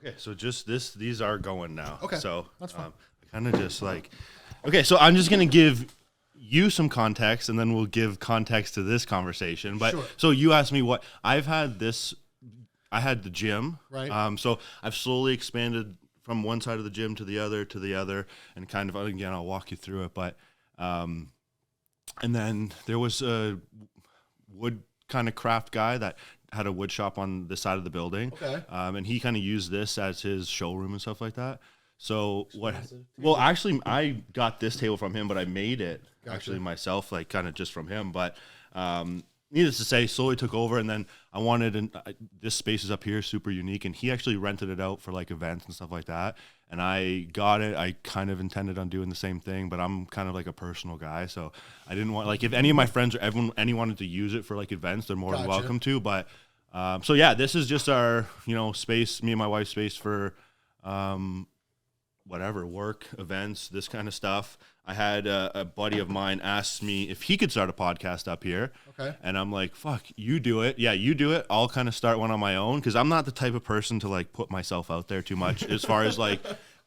Okay, so just these are going now. Okay, so that's fine. Kind of just like, okay, so I'm just gonna give you some context, and then we'll give context to this conversation. But Sure. so you asked me what I've had this. I had the gym, Right. So I've slowly expanded from one side of the gym to the other, and kind of again I'll walk you through it. But and then there was a wood kind of craft guy that had a wood shop on this side of the building. Okay. And he kind of used this as his showroom and stuff like that. So Expensive. well, actually, I got this table from him, but I made it Gotcha. actually myself, like kind of just from him. But needless to say, slowly took over, and then I wanted, this space is up here, super unique, and he actually rented it out for like events and stuff like that. And I got it. I kind of intended on doing the same thing, but I'm kind of like a personal guy, so I didn't want, like, if any of my friends or anyone wanted to use it for like events, they're more than Gotcha. welcome to. But so yeah, this is just our space, me and my wife's space for whatever, work, events, this kind of stuff. I had a buddy of mine ask me if he could start a podcast up here. Okay. And I'm like, fuck, you do it. Yeah, you do it. I'll kind of start one on my own, because I'm not the type of person to like put myself out there too much as far as like.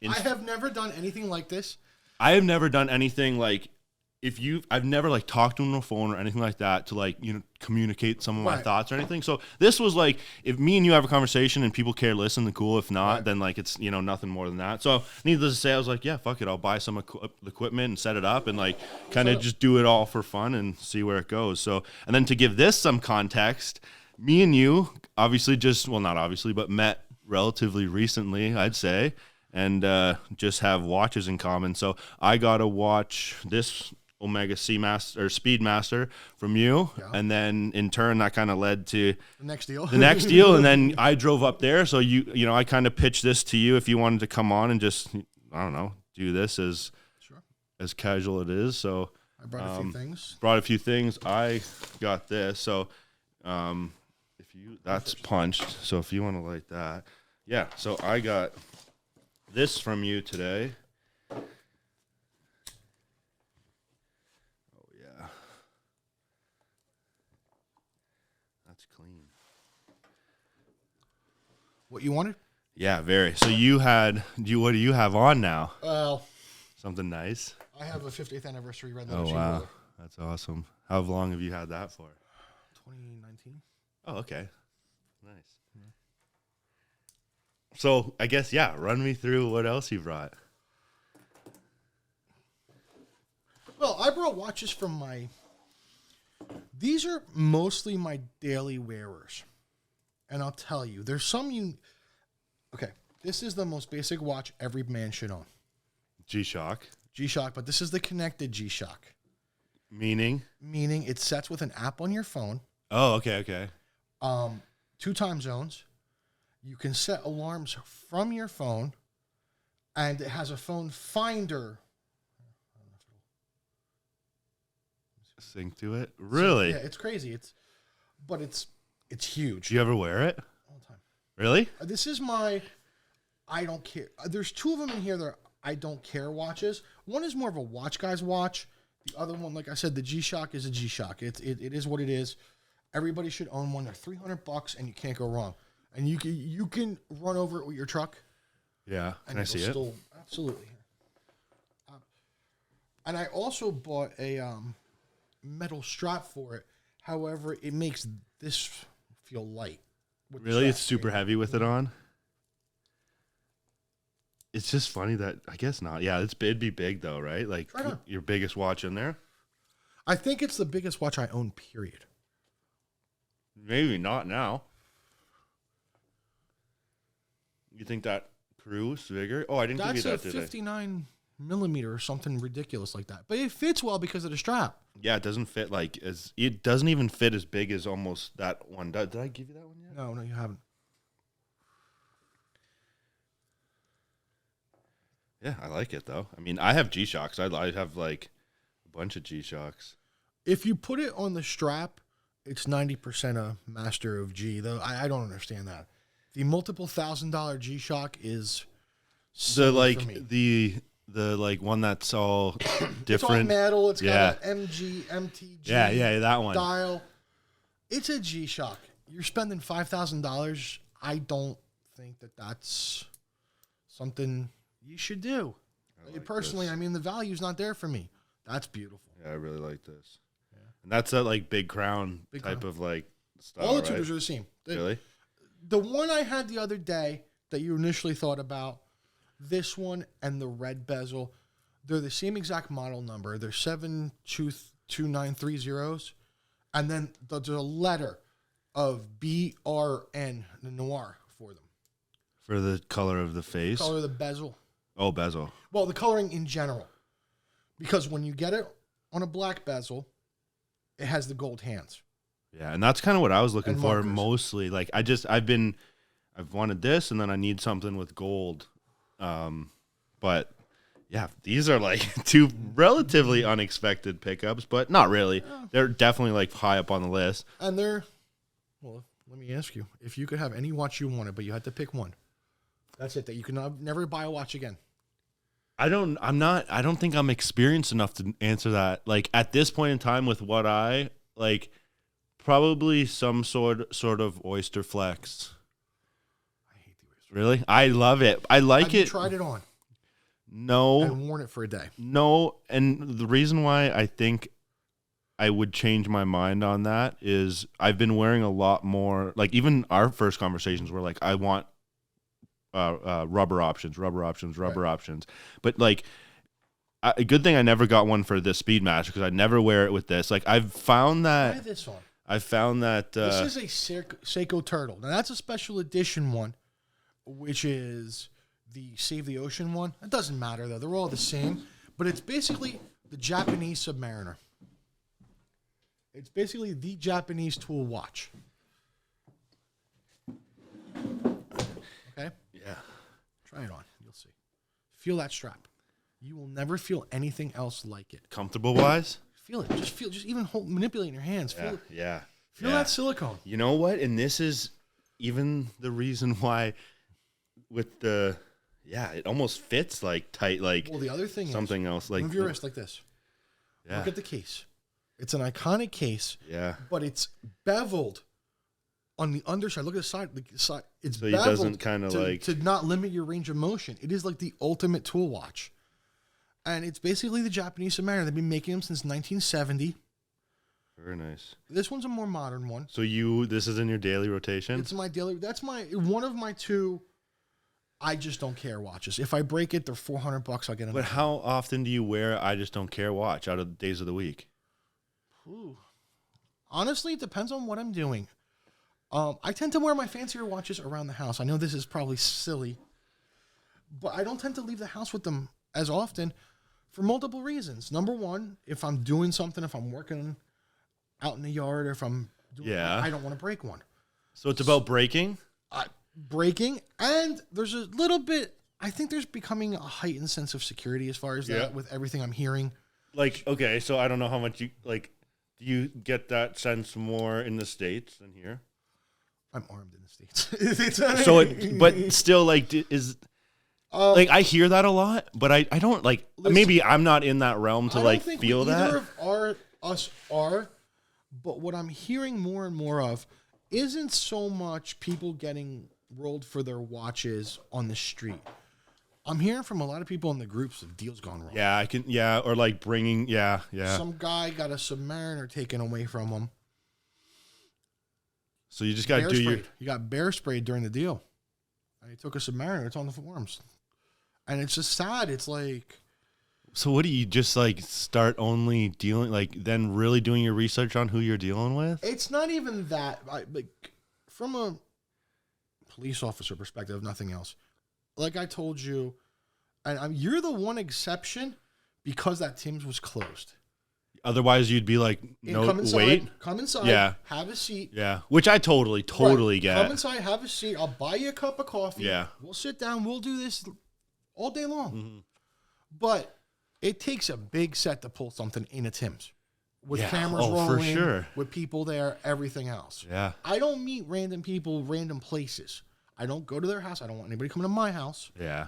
I have never done anything like this. I have never done anything like, I've never like talked to him on the phone or anything like that to like, communicate some of my Right. thoughts or anything. So this was like, if me and you have a conversation and people care, listen, then cool. If not, Right. then like, it's, nothing more than that. So needless to say, I was like, yeah, fuck it. I'll buy some equipment and set it up and like kind of just do it all for fun and see where it goes. So, and then to give this some context, me and you obviously not obviously, but met relatively recently, I'd say, and just have watches in common. So I got a watch, this Omega Speedmaster from you, Yeah. and then in turn that kind of led to The next deal. the next deal, and then I drove up there. So I kind of pitched this to you if you wanted to come on and just, I don't know, do this as Sure. as casual it is. So I brought a few things. brought a few things. I got this. So that's punched. So if you want to light that, yeah. So I got this from you today. Clean. What you wanted? Yeah, very. So what do you have on now? Well, Something nice? I have a 50th anniversary red Oh, leather wow. shoe leather. That's awesome. How long have you had that for? 2019. Oh, okay. Nice. So I guess, yeah, run me through what else you brought. Well, I brought watches from these are mostly my daily wearers. And I'll tell you, there's some okay, this is the most basic watch every man should own. G-Shock. G-Shock, but this is the connected G-Shock. Meaning? Meaning it sets with an app on your phone. Oh, okay. 2 time zones. You can set alarms from your phone, and it has a phone finder. Sync to it? Really? Yeah, it's crazy. It's huge. Do you ever wear it? All the time. Really? This is my I don't care. There's 2 of them in here that are I don't care watches. One is more of a watch guy's watch. The other one, like I said, the G-Shock is a G-Shock. It is what it is. Everybody should own one. They're $300 and you can't go wrong. And you can run over it with your truck. Yeah. Can And I see it? Absolutely. And I also bought a metal strap for it. However, it makes this feel light. with the Really? It's strap. super heavy with it on? It's just funny that, I guess not. Yeah, it'd be big though, right? Like Right on. your biggest watch in there? I think it's the biggest watch I own, period. Maybe not now. You think that Cruise bigger? Oh, I didn't give you That's that a today. 59 millimeter or something ridiculous like that. But it fits well because of the strap. Yeah, it doesn't fit it doesn't even fit as big as almost that one does. Did I give you that one yet? No, you haven't. Yeah, I like it though. I mean, I have G-Shocks. I have like a bunch of G-Shocks. If you put it on the strap, it's 90% a master of G. Though I don't understand that. The multiple $1,000 G-Shock is silly for me. the like one that's all different. It's all metal. It's Yeah. got an MG, MTG. Yeah, that one. Dial. It's a G-Shock. You're spending $5,000. I don't think that that's something you should do. like Personally, this. I mean, the value's not there for me. That's beautiful. Yeah, I really like this. Yeah. And that's a like big crown type of like style. All the right? Tudors are the same. Really? The one I had the other day that you initially thought about, this one and the red bezel, they're the same exact model number. They're 72930s. And then there's a letter of BRN, the noir, for them. For the color of the face? Color of the bezel. Oh, bezel. Well, the coloring in general. Because when you get it on a black bezel, it has the gold hands. Yeah, and that's kind of what I was looking And for markers. mostly. Like I've wanted this, and then I need something with gold. But yeah, these are like two relatively unexpected pickups, but not really. They're definitely like high up on the list. And well, let me ask you, if you could have any watch you wanted, but you had to pick one, that's it, that you can never buy a watch again. I don't think I'm experienced enough to answer that. Like at this point in time with what I like, probably some sort of Oyster Flex. I hate the Oyster. Really? I love it. I like Have it. you tried it on No. and worn it for a day? No, and the reason why I think I would change my mind on that is I've been wearing a lot more, like even our first conversations were like, I want rubber options. But like, a good thing I never got one for this speed match because I never wear it with this. Like I've found Try that, this on. this This is a Seiko Turtle. Now that's a special edition one, which is the Save the Ocean one. It doesn't matter though; they're all the same. But it's basically the Japanese Submariner. It's basically the Japanese tool watch. Okay. Yeah. Try it on. You'll see. Feel that strap. You will never feel anything else like it. Comfortable wise? Feel it. Just even manipulate in your hands. Feel it. Yeah. Feel that silicone. You know what? And this is even the reason why with it almost fits like tight, like Well, the other thing something is, else. Like move your wrist like this. Yeah. Look at the case. It's an iconic case. Yeah. But it's beveled on the underside. Look at the side. It's So it beveled doesn't kinda like- to not limit your range of motion. It is like the ultimate tool watch. And it's basically the Japanese Submariner. They've been making them since 1970. Very nice. This one's a more modern one. So this is in your daily rotation? It's my daily. That's one of my two. I just don't care watches. If I break it, they're $400. I'll get But another. how often do you wear I just don't care watch out of the days of the week? Ooh. Honestly, it depends on what I'm doing. I tend to wear my fancier watches around the house. I know this is probably silly, but I don't tend to leave the house with them as often for multiple reasons. Number one, if I'm doing something, if I'm working out in the yard, or if I'm doing I don't want to break one. So it's about breaking? Breaking, and there's a little bit, I think there's becoming a heightened sense of security as far as that with everything I'm hearing. Like, okay, so I don't know how much do you get that sense more in the States than here? I'm armed in the States. But still, like, like, I hear that a lot, but I don't, like, maybe I'm not in that realm to, like, feel that. Either of us are, but what I'm hearing more and more of isn't so much people getting rolled for their watches on the street. I'm hearing from a lot of people in the groups of deals gone wrong. Or, like, bringing, Some guy got a Submariner taken away from him. So you just got to do You got bear sprayed during the deal. And he took a Submariner. It's on the forums. And it's just sad. It's like... So what do you just, like, start only dealing, like, then really doing your research on who you're dealing with? It's not even that. Like, from a police officer perspective, nothing else. Like I told you, and you're the one exception because that Tim's was closed. Otherwise, you'd be like, no, Come inside. Yeah. Have a seat. Yeah. Which I totally get. Come inside, have a seat. I'll buy you a cup of coffee. Yeah. We'll sit down. We'll do this all day long. Mm-hmm. But it takes a big set to pull something in a Tim's. With cameras for rolling, sure. with people there, everything else. Yeah. I don't meet random people, random places. I don't go to their house. I don't want anybody coming to my house. Yeah.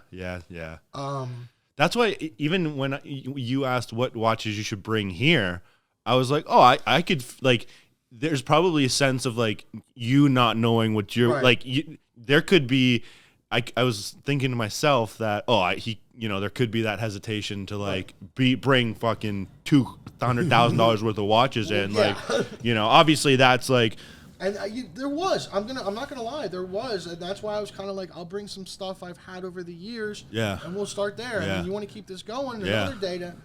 That's why even when you asked what watches you should bring here, I was like, oh, I could, like, there's probably a sense of, like, you not knowing what you're, like, there could be. I was thinking to myself that there could be that hesitation to like bring fucking $200,000 worth of watches in, Yeah. obviously that's like. And there was. I'm not gonna lie. There was, and that's why I was kind of like, I'll bring some stuff I've had over the years. Yeah. And we'll start there. Yeah. I mean, you want to keep this going another day to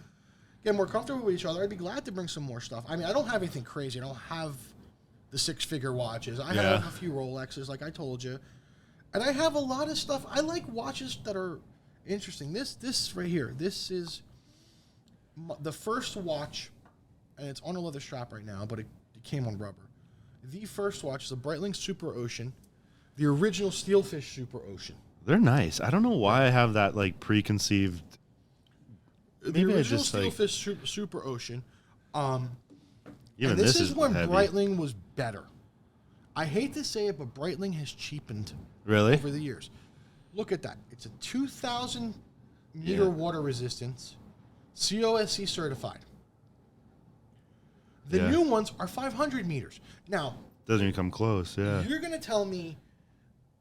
get more comfortable with each other. I'd be glad to bring some more stuff. I mean, I don't have anything crazy. I don't have the 6-figure watches. I have a few Rolexes, like I told you, and I have a lot of stuff. I like watches that are interesting. This right here. This is the first watch, and it's on a leather strap right now, but it came on rubber. The first watch is a Breitling Super Ocean, the original Steelfish Super Ocean. They're nice. I don't know why I have that like preconceived. Maybe the original Steelfish Super Ocean. Even this is when heavy. Breitling was better. I hate to say it, but Breitling has cheapened over the years. Look at that. It's a 2,000 meter water resistance, COSC certified. The new ones are 500 meters. Now, doesn't even come close. Yeah. You're going to tell me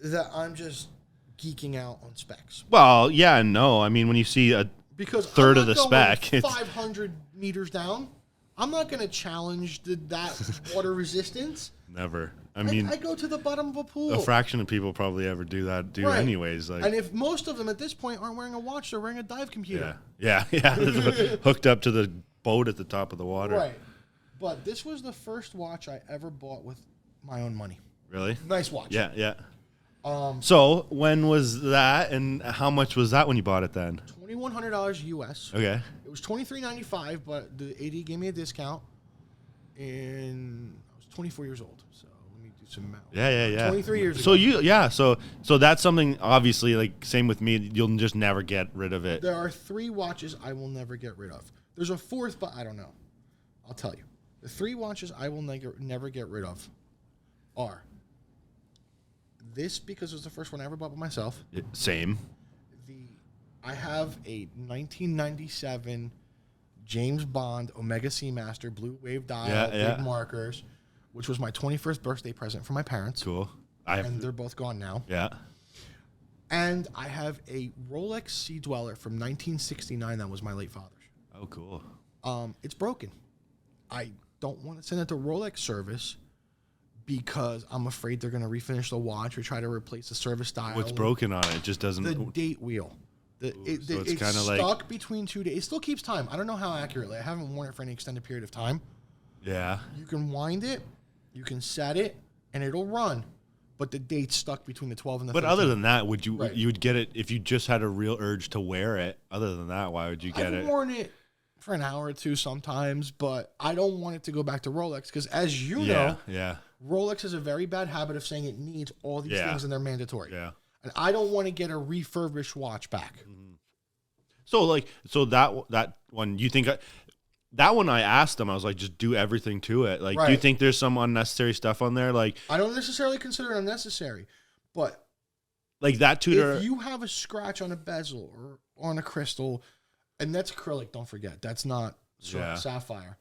that I'm just geeking out on specs. Well, yeah and no. I mean, when you see a third of the spec, it's 500 meters down. I'm not going to challenge that water resistance. Never. I mean, I go to the bottom of a pool. A fraction of people probably ever do anyways. Like, and if most of them at this point aren't wearing a watch, they're wearing a dive computer. Yeah. Hooked up to the boat at the top of the water. Right. But this was the first watch I ever bought with my own money. Really? Nice watch. Yeah. So when was that, and how much was that when you bought it then? $2,100 US. Okay. It was $23.95, but the AD gave me a discount, and I was 24 years old. So let me do some math. Yeah. 23 years ago. So that's something obviously like same with me. You'll just never get rid of it. There are 3 watches I will never get rid of. There's a 4th, but I don't know. I'll tell you. The 3 watches I will never get rid of are this, because it was the first one I ever bought by myself. Same. I have a 1997 James Bond Omega Seamaster blue wave dial, big markers, which was my 21st birthday present from my parents. Cool. And they're both gone now. Yeah. And I have a Rolex Sea Dweller from 1969 that was my late father's. Oh, cool. It's broken. I don't want to send it to Rolex service because I'm afraid they're going to refinish the watch or try to replace the service dial. What's broken on it? It just doesn't. The date wheel. It's kind of stuck between 2 days. It still keeps time. I don't know how accurately. I haven't worn it for any extended period of time. Yeah. You can wind it, you can set it, and it'll run. But the date's stuck between the 12 and the 13. But other than that, you would get it if you just had a real urge to wear it? Other than that, why would you get it? I've worn it for an hour or two sometimes, but I don't want it to go back to Rolex because, as you know, Rolex has a very bad habit of saying it needs all these things and they're mandatory. Yeah. And I don't want to get a refurbished watch back. Mm-hmm. So that one, you think that one I asked them, I was like, just do everything to it. Like, do you think there's some unnecessary stuff on there? Like, I don't necessarily consider it unnecessary, but like that tutor. If you have a scratch on a bezel or on a crystal, and that's acrylic, don't forget, that's not sapphire.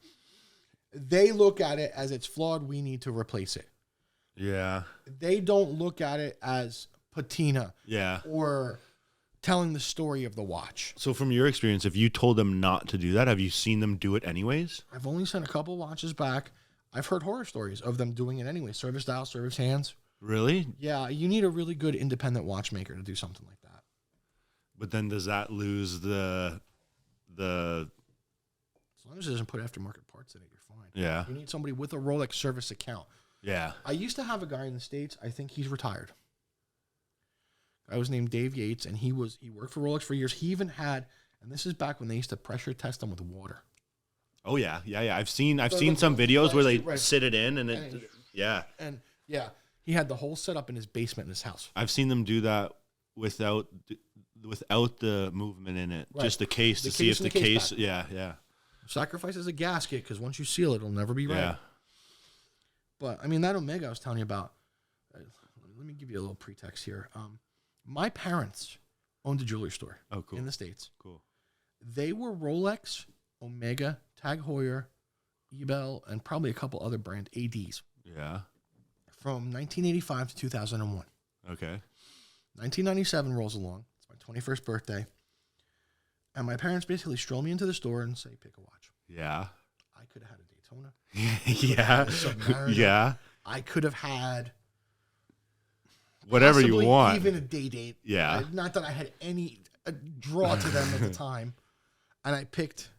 They look at it as it's flawed. We need to replace it. Yeah. They don't look at it as patina. Yeah. Or telling the story of the watch. So from your experience, if you told them not to do that, have you seen them do it anyways? I've only sent a couple watches back. I've heard horror stories of them doing it anyway. Service dial, service hands. Really? Yeah, you need a really good independent watchmaker to do something like that. But then does that lose the As long as it doesn't put aftermarket parts in it, you're fine. Yeah. You need somebody with a Rolex service account. Yeah. I used to have a guy in the States. I think he's retired. I was named Dave Yates, and he worked for Rolex for years. He even had, and this is back when they used to pressure test them with water. Oh yeah. I've seen some videos where they sit it in and it. And he had the whole setup in his basement in his house. I've seen them do that without the movement in it, just the case to see if the case. Yeah. Sacrifices a gasket because once you seal it, it'll never be right. Yeah. But I mean, that Omega I was telling you about. Let me give you a little pretext here. My parents owned a jewelry store. Oh, cool. In the States. Cool. They were Rolex, Omega, Tag Heuer, Ebel, and probably a couple other brand ADs. Yeah. From 1985 to 2001. Okay. 1997 rolls along. It's my 21st birthday. And my parents basically stroll me into the store and say, pick a watch. Yeah. I could have had a Daytona. Yeah. A Submariner. Yeah. I could have had whatever you possibly want. even a Day-Date. Yeah. Not that I had any draw to them at the time. And I picked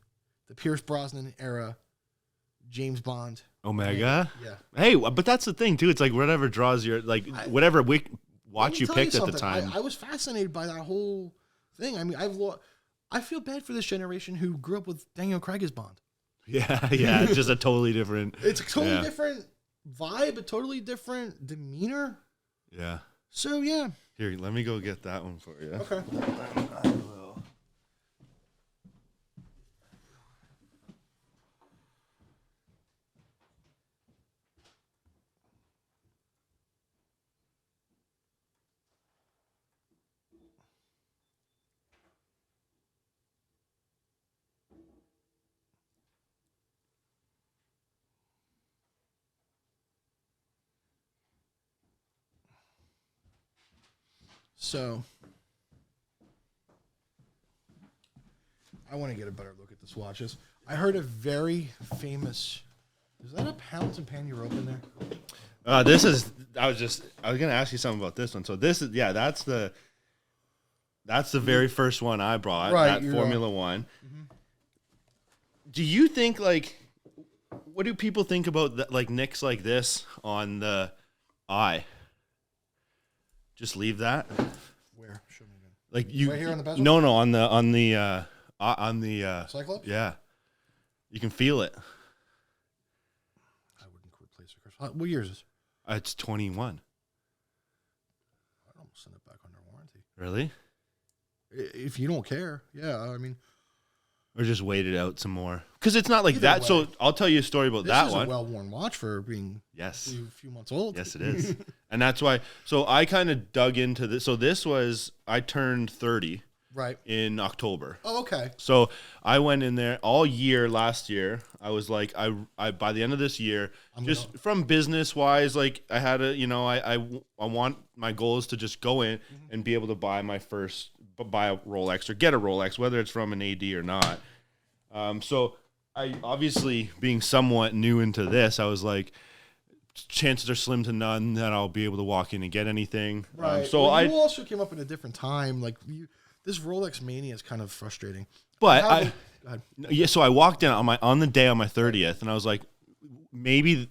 the Pierce Brosnan era James Bond. Omega? Yeah. Hey, but that's the thing, too. It's like whatever draws your, like, whatever watch you picked at the time. I was fascinated by that whole thing. I mean, I feel bad for this generation who grew up with Daniel Craig as Bond. Yeah, it's just a totally different. It's a totally different vibe, a totally different demeanor. Yeah. So, yeah. Here, let me go get that one for you. Okay. I will. So, I want to get a better look at the swatches. I heard a very famous. Is that a Hamilton pan you open there? This is. I was gonna ask you something about this one. So this is. Yeah, that's the very first one I bought. Right, that Formula One. Mm-hmm. Do you think what do people think about that? Like nicks like this on the eye. Just leave that. Where? Show me again. Like you. Right here on the bezel? No, on the Cyclops? Yeah. You can feel it. I wouldn't replace the crystal. What year is this? It's 21. I'd almost send it back under warranty. Really? If you don't care, yeah. I mean, or just wait it out some more because it's not like Either that. way. So I'll tell you a story about that this is one. a well-worn watch for being a few months old. Yes, it is. And that's why. So I kind of dug into this. So this was I turned 30 right in October. Oh, okay. So I went in there all year last year. I was like, I by the end of this year, from business wise, like I had I want my goal is to just go in and be able to buy my first, buy a Rolex or get a Rolex, whether it's from an AD or not. So I obviously being somewhat new into this, I was like, chances are slim to none that I'll be able to walk in and get anything. Right. So you also came up in a different time. Like this Rolex mania is kind of frustrating. But so I walked in on the day on my 30th, and I was like, maybe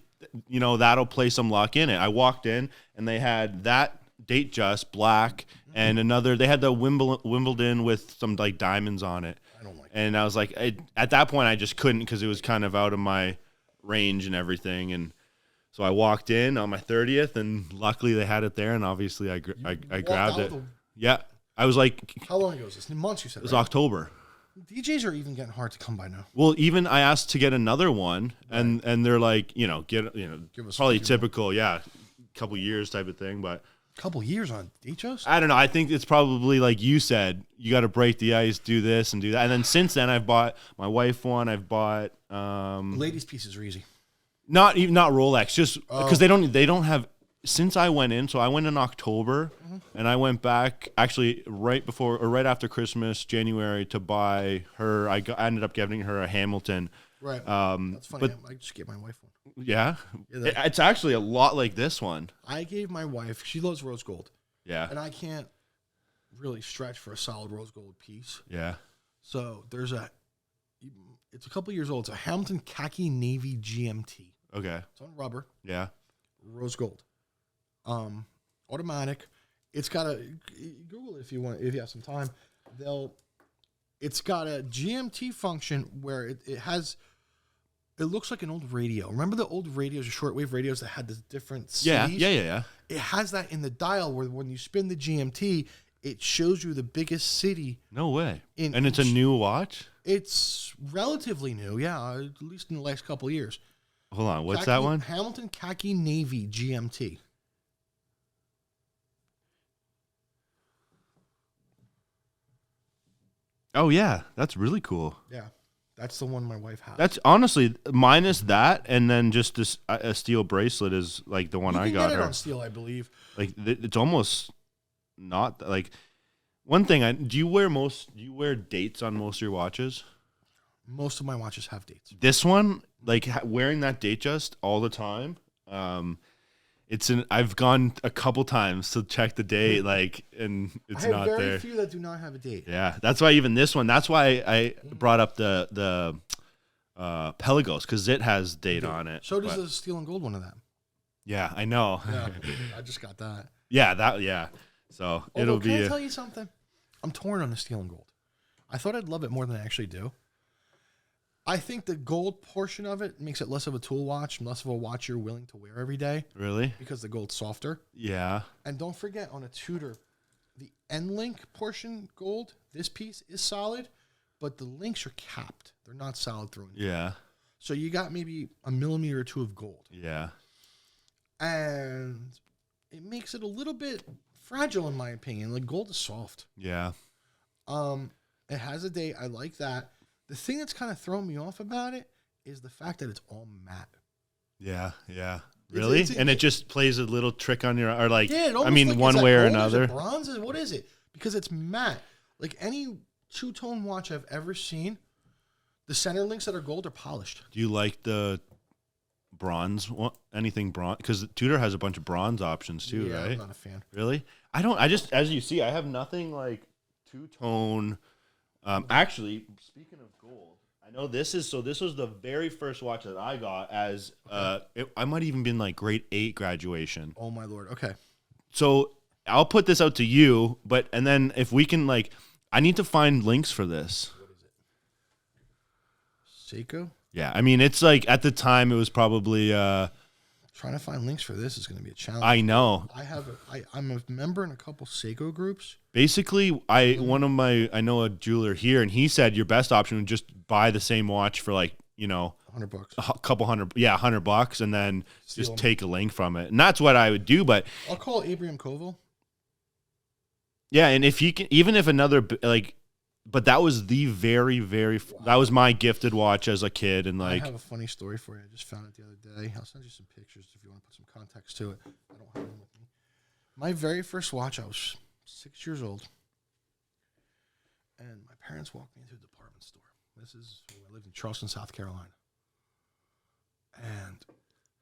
that'll play some luck in it. I walked in, and they had that date just black, and another. They had the Wimbledon with some like diamonds on it. I don't like. And I was like, at that point, I just couldn't because it was kind of out of my range and everything, and. So I walked in on my 30th, and luckily they had it there, and obviously I grabbed it. Yeah, I was like, how long ago was this? Months, you said. It was October. DJs are even getting hard to come by now. Well, even I asked to get another one, and they're like, Give us probably typical, couple years type of thing, but. Couple years on DJs? I don't know. I think it's probably like you said. You got to break the ice, do this and do that, and then since then I've bought my wife one. I've bought. Ladies' pieces are easy. Not Rolex, just because they don't have. Since I went in, so I went in October, and I went back actually right before or right after Christmas, January, to buy her. I ended up giving her a Hamilton. Right. That's funny. But, I just gave my wife one. Yeah. It's actually a lot like this one. I gave my wife. She loves rose gold. Yeah. And I can't really stretch for a solid rose gold piece. Yeah. So it's a couple years old. It's a Hamilton khaki navy GMT. Okay. It's on rubber. Yeah. Rose gold. Automatic. It's got Google it if you have some time. It's got a GMT function where it looks like an old radio. Remember the old radios, the shortwave radios that had the different cities? Yeah. It has that in the dial where when you spin the GMT, it shows you the biggest city. No way. And it's a new watch? It's relatively new, yeah, at least in the last couple of years. Hold on, what's that one? Hamilton khaki navy GMT. Oh yeah, that's really cool. Yeah. That's the one my wife has. That's honestly minus that, and then just this a steel bracelet is like the one you I can got get it her. on steel, I believe. Like it's almost not like one thing. Do you wear dates on most of your watches? Most of my watches have dates. This one, like wearing that date just all the time. I've gone a couple times to check the date, like, and it's not there. I have very few that do not have a date. Yeah, that's why even this one. That's why I brought up the Pelagos, because it has date on it. So does the steel and gold one of them. Yeah, I know. Yeah, I just got that. Yeah. So it'll be. Can I tell you something? I'm torn on the steel and gold. I thought I'd love it more than I actually do. I think the gold portion of it makes it less of a tool watch, less of a watch you're willing to wear every day. Really? Because the gold's softer. Yeah. And don't forget, on a Tudor, the end link portion gold, this piece is solid, but the links are capped. They're not solid through and through. Yeah. So you got maybe a millimeter or two of gold. Yeah. And it makes it a little bit fragile, in my opinion. Like, gold is soft. Yeah. It has a date. I like that. The thing that's kind of thrown me off about it is the fact that it's all matte. Yeah. Really? And it just plays a little trick on your, or like, yeah, I mean, like, one way or another. Bronze? What is it? Because it's matte. Like any two-tone watch I've ever seen, the center links that are gold are polished. Do you like the bronze? Anything bronze? Because Tudor has a bunch of bronze options too, right? I'm not a fan. Really? I just, as you see, I have nothing like two-tone. Actually, speaking of gold, I know this was the very first watch that I got as, I might even been like grade 8 graduation. Oh my Lord. Okay. So I'll put this out to you, and then if we can, like, I need to find links for this. What is it? Seiko? Yeah. I mean, it's like at the time it was probably, trying to find links for this is going to be a challenge. I know. I'm a member in a couple Seiko groups. Basically, I know a jeweler here, and he said your best option would just buy the same watch for like, $100. a couple hundred, $100, and then Steal just them. take a link from it. And that's what I would do. But I'll call HQCovo. yeah, and if you can, even if another like, but that was the very, very, that was my gifted watch as a kid, and like, I have a funny story for you. I just found it the other day. I'll send you some pictures if you want to put some context to it. I don't have them with me. My very first watch, I was 6 years old, and my parents walked me into a department store. This is when I lived in Charleston, South Carolina. And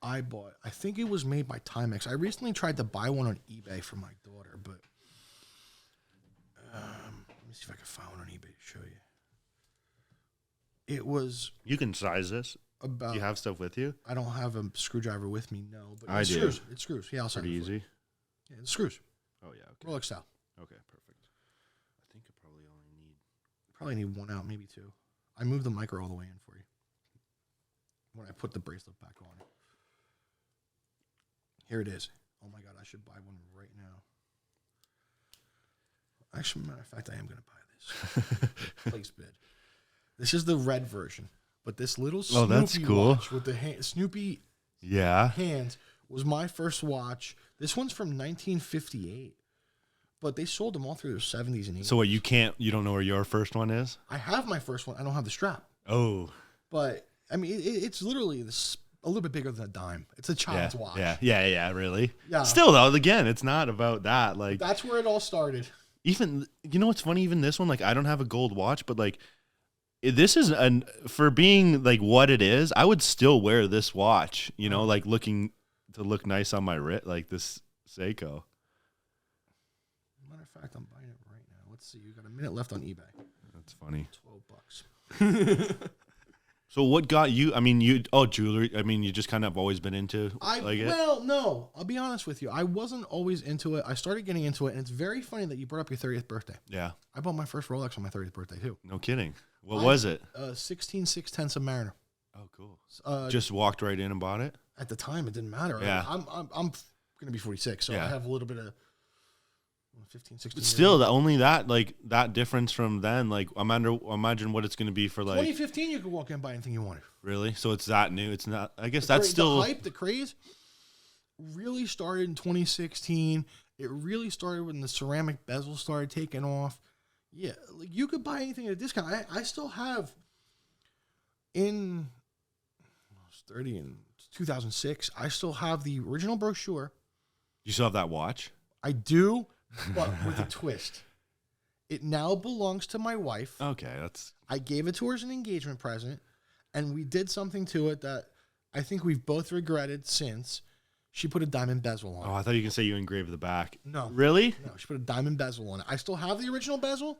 I bought, I think it was made by Timex. I recently tried to buy one on eBay for my daughter, but let me see if I can find one on eBay to show you. It was you can size this. about. Do you have stuff with you? I don't have a screwdriver with me, no. But I it do. screws. It screws. Yeah, I'll send Pretty it for you. easy. Yeah, it screws. Oh yeah. Okay. Rolex style. Okay. Perfect. I think I Probably need one out, maybe two. I moved the micro all the way in for you when I put the bracelet back on. Here it is. Oh my God, I should buy one right now. Actually, matter of fact, I am going to buy this. Place bid. This is the red version, but this little Snoopy that's cool. watch with the Snoopy Yeah. hands was my first watch. This one's from 1958, but they sold them all through the 70s and 80s. So what? You don't know where your first one is? I have my first one. I don't have the strap. Oh. But, I mean, it's literally this, a little bit bigger than a dime. It's a child's watch. Yeah, really. Yeah. Still, though, again, it's not about that. Like, That's where it all started. even, you know what's funny? Even this one, like, I don't have a gold watch, but, like, this is, for being, like, what it is, I would still wear this watch, you know, like, looking to look nice on my wrist, like this Seiko. Matter of fact, I'm buying it right now. Let's see. You got a minute left on eBay. That's funny. $12. So what got you? I mean, jewelry. I mean, you just kind of always been into it. Well, no. I'll be honest with you. I wasn't always into it. I started getting into it, and it's very funny that you brought up your 30th birthday. Yeah. I bought my first Rolex on my 30th birthday too. No kidding. What was it? 16 6/10 Submariner. Oh, cool. Just walked right in and bought it. At the time, it didn't matter. Yeah. I'm going to be 46, so Yeah. I have a little bit of 15, 16. But still, only that difference from then. Like, imagine what it's going to be for like 2015. You could walk in and buy anything you wanted. Really? So it's that new. It's not. I guess The that's still the hype, the craze. Really started in 2016. It really started when the ceramic bezel started taking off. Yeah, like you could buy anything at a discount. I still have in I was 30 in 2006, I still have the original brochure. You still have that watch? I do, but with a twist. It now belongs to my wife. Okay, I gave it to her as an engagement present, and we did something to it that I think we've both regretted since. She put a diamond bezel on it. Oh, I thought you could say you engraved the back. No. Really? No, she put a diamond bezel on it. I still have the original bezel.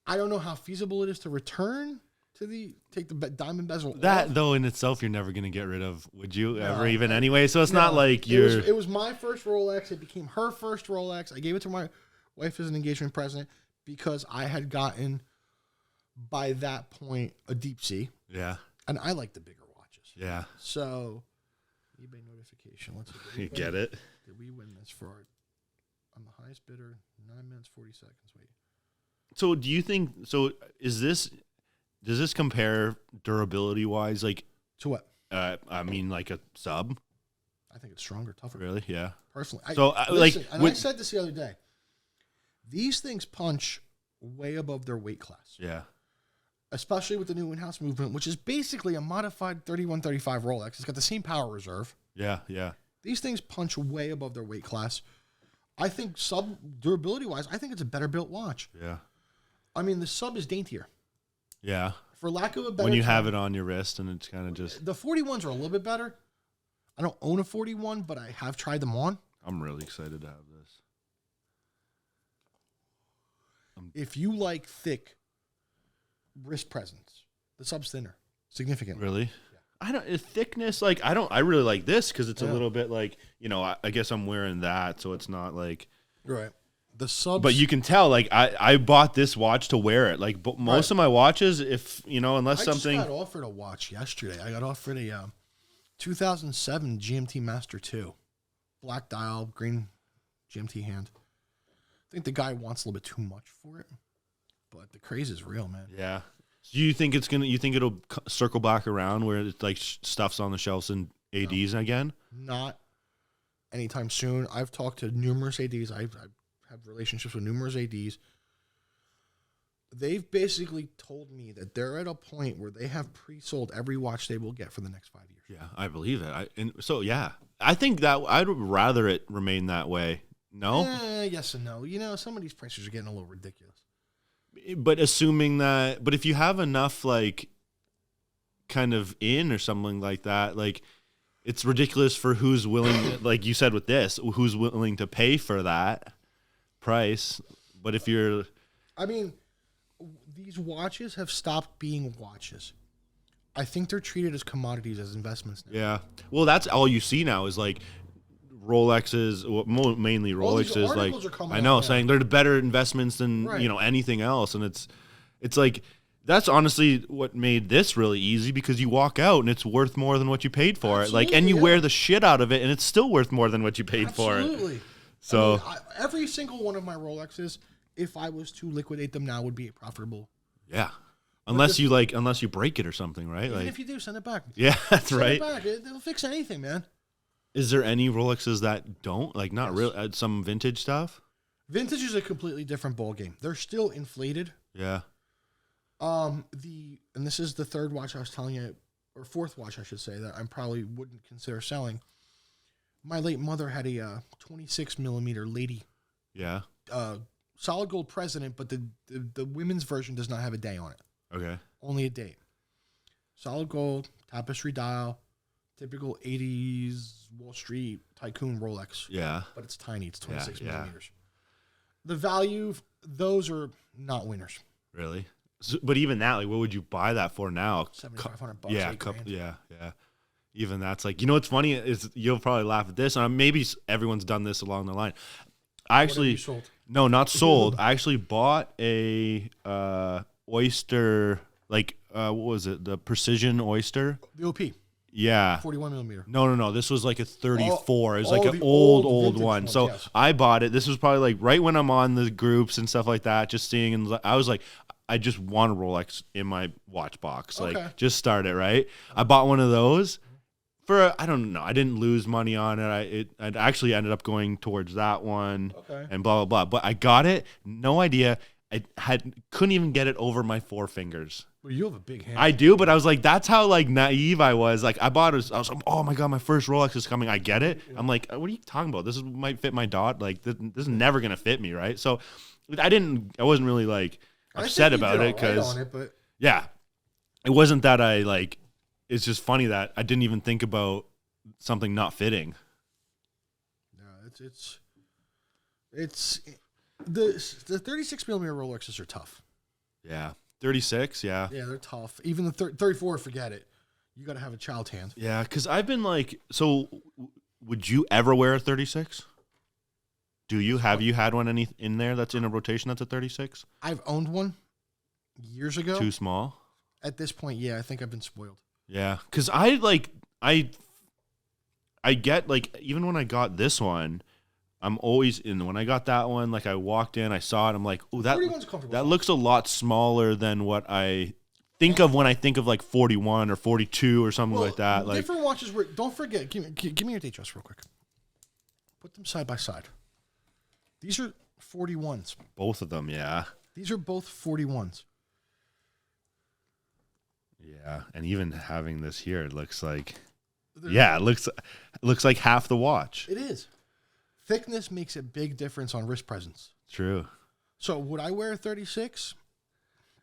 I don't know how feasible it is to return to take the diamond bezel That, off. though, in itself, you're never going to get rid of, would you? No, Ever even anyway? So it's not like It was my first Rolex. It became her first Rolex. I gave it to my wife as an engagement present because I had gotten, by that point, a deep sea. Yeah. And I like the bigger watches. Yeah. So, eBay notification. Let's see. You get it? Did we win this for our... I'm the highest bidder. 9 minutes, 40 seconds. Wait. So do you think, does this compare durability wise? Like, To what? I mean, like a sub? I think it's stronger, tougher. Really? Yeah. Personally. So, Listen, and I said this the other day. These things punch way above their weight class. Yeah. Especially with the new in-house movement, which is basically a modified 3135 Rolex. It's got the same power reserve. Yeah, yeah. These things punch way above their weight class. I think sub durability-wise, I think it's a better built watch. Yeah. I mean, the sub is daintier. Yeah. For lack of a better When you term, have it on your wrist and it's kind of just... The 41s are a little bit better. I don't own a 41, but I have tried them on. I'm really excited to have this. If you like thick wrist presence, the sub's thinner, significantly. Really? Yeah. I don't... Thickness, like, I really like this because it's a little bit like, I guess I'm wearing that, so it's not like... Right. The subs... But you can tell, like, I bought this watch to wear it. Like, most of my watches, if, unless something... I just got offered a watch yesterday. I got offered a 2007 GMT Master 2. Black dial, green GMT hand. I think the guy wants a little bit too much for it. But the craze is real, man. Yeah. Do you think you think it'll circle back around where it's like stuff's on the shelves and ADs again? Not anytime soon. I've talked to numerous ADs. I have relationships with numerous ADs. They've basically told me that they're at a point where they have pre-sold every watch they will get for the next 5 years. Yeah, I believe it. I think that I'd rather it remain that way. No? Yes and no. Some of these prices are getting a little ridiculous. But but if you have enough, like, kind of in or something like that, like, it's ridiculous for who's willing, like you said with this, who's willing to pay for that price. But if you're... I mean, these watches have stopped being watches. I think they're treated as commodities, as investments now. Yeah. Well, that's all you see now is, like, Rolexes, mainly Rolexes. Like, I know, saying they're the better investments than anything else, and it's like that's honestly what made this really easy because you walk out and it's worth more than what you paid for it. Like, and you wear the shit out of it, and it's still worth more than what you paid for it. Absolutely. So every single one of my Rolexes, if I was to liquidate them now, would be profitable. Yeah. Unless you break it or something, right? Even like, if you do, send it back. Yeah, that's right. Send it back. It'll fix anything, man. Is there any Rolexes that don't? Like, not really, some vintage stuff? Vintage is a completely different ballgame. They're still inflated. Yeah. And this is the third watch I was telling you, or fourth watch, I should say, that I probably wouldn't consider selling. My late mother had a 26 millimeter lady. Yeah. Solid gold president, but the women's version does not have a day on it. Okay. Only a date. Solid gold, tapestry dial, typical 80s Wall Street tycoon Rolex. Yeah. But it's tiny. It's 26 millimeters. The value, those are not winners. Really? So, but even that, like, what would you buy that for now? $7,500. Yeah. Yeah. Even that's like, what's funny is you'll probably laugh at this, and maybe everyone's done this along the line. I actually, sold? No, not sold. I actually bought a oyster, like, what was it? The Precision Oyster? The OP. Yeah. 41 millimeter. No. This was like a 34. It was like an the old one. ones, So yes. I bought it. This was probably like right when I'm on the groups and stuff like that, just seeing. And I was like, I just want a Rolex in my watch box. Okay. Like, just start it, right? I bought one of those for, I don't know. I didn't lose money on it. I actually ended up going towards that one. Okay. And blah, blah, blah. But I got it. No idea. couldn't even get it over my 4 fingers. Well, you have a big hand. I do, but I was like, that's how like naive I was. Like I was like, oh my God, my first Rolex is coming. I get it. Yeah. I'm like, what are you talking about? This might fit my dot. Like this is never going to fit me. Right. So I wasn't really like upset about it because yeah, it wasn't that it's just funny that I didn't even think about something not fitting. No, it's the 36 millimeter Rolexes are tough. Yeah. 36, yeah. Yeah, they're tough. Even the 34, forget it. You got to have a child's hand. Yeah, because I've been like, so would you ever wear a 36? Do you? Have you had one in there that's in a rotation that's a 36? I've owned one years ago. Too small? At this point, yeah, I think I've been spoiled. Yeah, because I get, like, even when I got this one, I'm always in. When I got that one, like I walked in, I saw it, I'm like, oh, that looks a lot smaller than what I think of when I think of like 41 or 42 or something like that. Like different watches. Don't forget. Give me your date real quick. Put them side by side. These are 41s. Both of them, yeah. These are both 41s. Yeah, and even having this here, it looks like, it looks like half the watch. It is. Thickness makes a big difference on wrist presence. True. So would I wear a 36?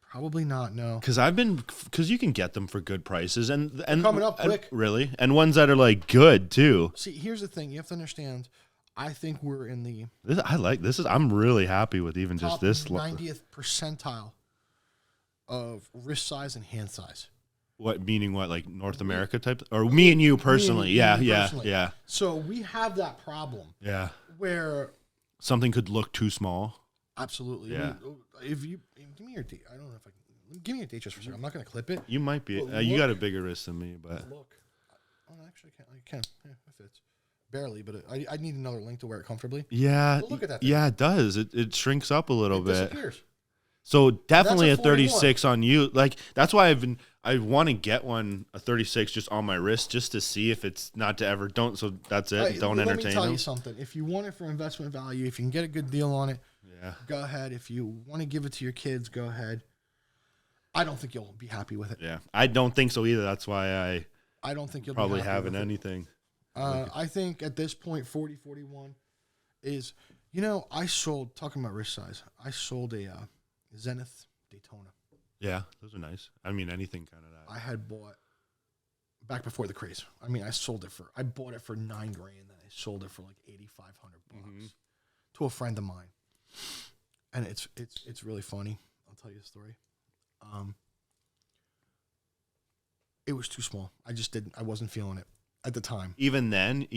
Probably not, no. Because you can get them for good prices and coming up quick. Really? And ones that are like good too. See, here's the thing. You have to understand, I think we're in the I'm really happy with even top just this 90th percentile of wrist size and hand size. What, meaning what, like North America type? Or me and you personally? Yeah. So we have that problem. Yeah. Where something could look too small. Absolutely. Yeah. If you give me your date, I don't know if I can. Give me your date just for a second. I'm not going to clip it. You might be. You got a bigger wrist than me, but look. Oh, actually, I can. Yeah, it fits. Barely, but I need another link to wear it comfortably. Yeah. But look at that thing. Yeah, it does. It shrinks up a little bit. Disappears. So definitely a 36 on you. Like that's why I want to get a 36 just on my wrist just to see if it's not to ever don't. So that's it. Right, don't entertain them. Let me tell you something. If you want it for investment value, if you can get a good deal on it, yeah, go ahead. If you want to give it to your kids, go ahead. I don't think you'll be happy with it. Yeah, I don't think so either. That's why I don't think you'll probably be happy having with anything. I think at this point, 40, 41 is, talking about wrist size, I sold a Zenith Daytona. Yeah, those are nice. I mean, anything kind of that. I had bought back before the craze. I mean, I bought it for $9,000, and I sold it for like $8,500 to a friend of mine. And it's really funny. I'll tell you a story. It was too small. I wasn't feeling it at the time. Even then,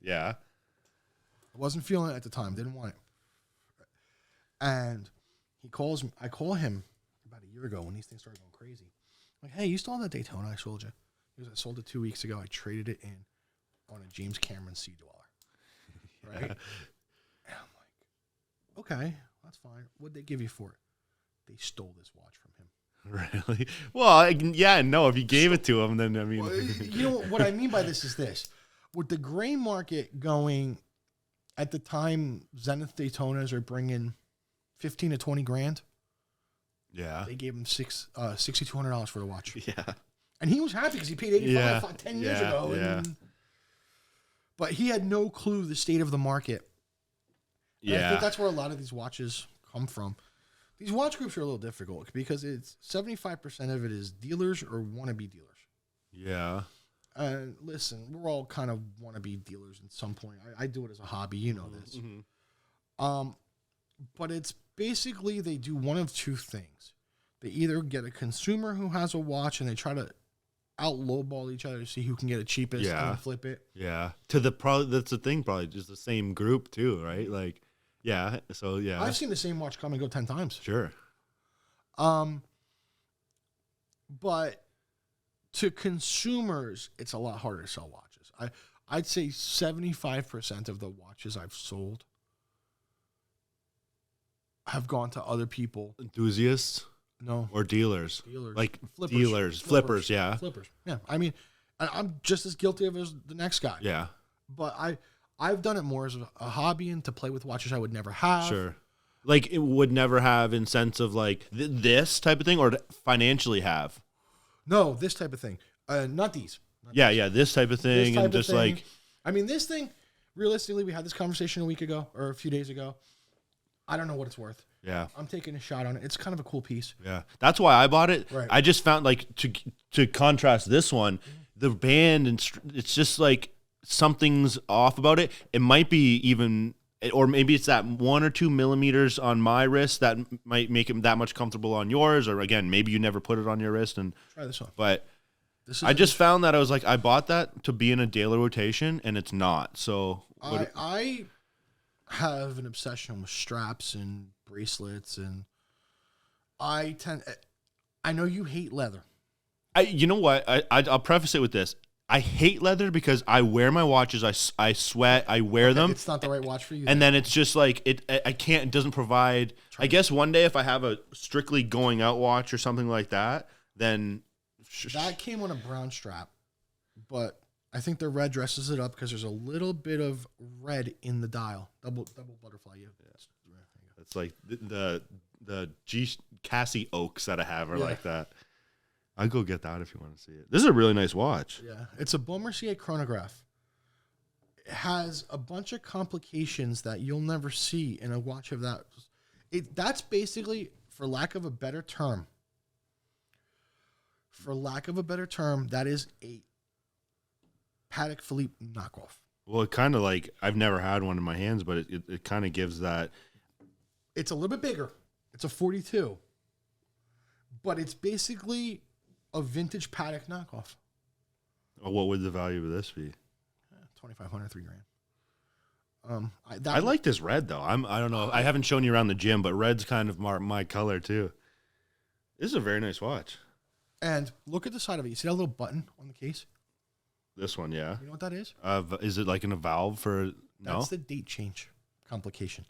yeah. I wasn't feeling it at the time. Didn't want it. And he calls me. I call him about a year ago when these things started going crazy. I'm like, hey, you still have that Daytona I sold you? He goes, I sold it 2 weeks ago. I traded it in on a James Cameron Sea Dweller. Right? And I'm like, okay, that's fine. What'd they give you for it? They stole this watch from him. Really? Well, yeah, no. If you gave it to him, then I mean, well, what I mean by this is this: with the gray market going at the time, Zenith Daytonas are bringing $15,000 to $20,000. Yeah, they gave him $6,200 for the watch. Yeah, and he was happy because he paid $85 10 years ago. Yeah, but he had no clue the state of the market. And I think that's where a lot of these watches come from. These watch groups are a little difficult because it's 75% of it is dealers or wannabe dealers. Yeah. And listen, we're all kind of wannabe dealers at some point. I do it as a hobby, you know this. Mm-hmm. But it's basically they do one of two things. They either get a consumer who has a watch and they try to lowball each other to see who can get it cheapest and flip it. Yeah. That's the thing, probably just the same group too, right? Like, yeah. So yeah. I've seen the same watch come and go 10 times. Sure. But to consumers, it's a lot harder to sell watches. I'd say 75% of the watches I've sold have gone to other people. Enthusiasts? No. Or dealers? Dealers. Like flippers. Flippers, yeah. Flippers. Yeah. I mean, I'm just as guilty of it as the next guy. Yeah. But I've done it more as a hobby and to play with watches I would never have. Sure. Like it would never have in sense of like this type of thing, or to financially have. No, this type of thing. Not these. Yeah, this type of thing, and just like. I mean, this thing. Realistically, we had this conversation a week ago or a few days ago. I don't know what it's worth. Yeah, I'm taking a shot on it. It's kind of a cool piece. Yeah, that's why I bought it. Right. I just found like to contrast this one, the band and it's just like something's off about it. It might be even, or maybe it's that 1 or 2 millimeters on my wrist that might make it that much comfortable on yours. Or again, maybe you never put it on your wrist and try this one. But I just found that I was like, I bought that to be in a daily rotation, and it's not. So I have an obsession with straps and bracelets, and I know you hate leather. You know what? I'll preface it with this. I hate leather because I wear my watches. I sweat. I wear them. It's not the right watch for you. And then it's just like I can't. It doesn't provide. I guess one day if I have a strictly going out watch or something like that, then that came on a brown strap, but I think the red dresses it up because there's a little bit of red in the dial. Double butterfly. Yeah. It's like the G Cassie Oaks that I have are like that. I'll go get that if you want to see it. This is a really nice watch. Yeah, it's a Beaumercier chronograph. It has a bunch of complications that you'll never see in a watch of that. That's basically, for lack of a better term, that is a Patek Philippe knockoff. Well, it kind of like, I've never had one in my hands, but it kind of gives that. It's a little bit bigger. It's a 42. But it's basically a vintage Patek knockoff. What would the value of this be? $2,500, $3,000. I like this red though. I don't know. I haven't shown you around the gym, but red's kind of my color too. This is a very nice watch. And look at the side of it. You see that little button on the case? This one, yeah. You know what that is? Is it like a valve for? No. That's the date change complication.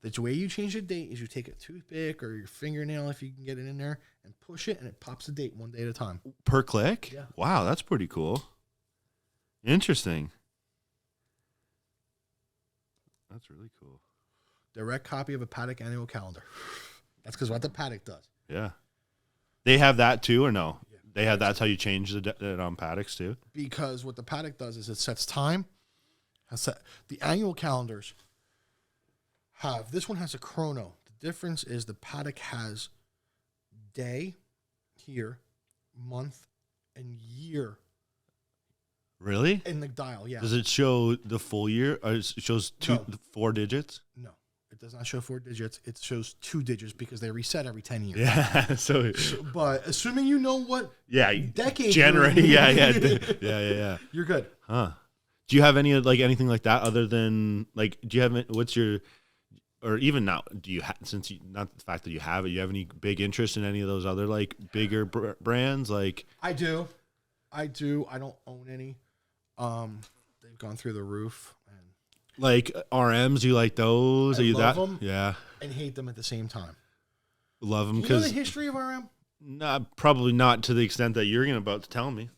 The way you change the date is you take a toothpick or your fingernail, if you can get it in there, and push it, and it pops the date one day at a time. Per click? Yeah. Wow, that's pretty cool. Interesting. That's really cool. Direct copy of a Patek annual calendar. That's because what the Patek does. Yeah. They have that too, or no? Yeah. They have that's how you change it on Pateks too? Because what the Patek does is it sets time. The annual calendars this one has a chrono. The difference is the Patek has day here, month, and year. Really? In the dial, yeah. Does it show the full year? Or it shows 4 digits? No, it does not show 4 digits. It shows 2 digits because they reset every 10 years. Yeah. But assuming you know what decade January. Yeah. You're good. Huh. Do you have anything like that other than like? Do you have what's your? Or even now, do you since you, not the fact that you have it, you have any big interest in any of those other like bigger brands? Like I do. I don't own any. They've gone through the roof. And like RMs, you like those? I Are you love that? them Yeah. And hate them at the same time. Love them because because the history of RM. Probably not to the extent that you're about to tell me.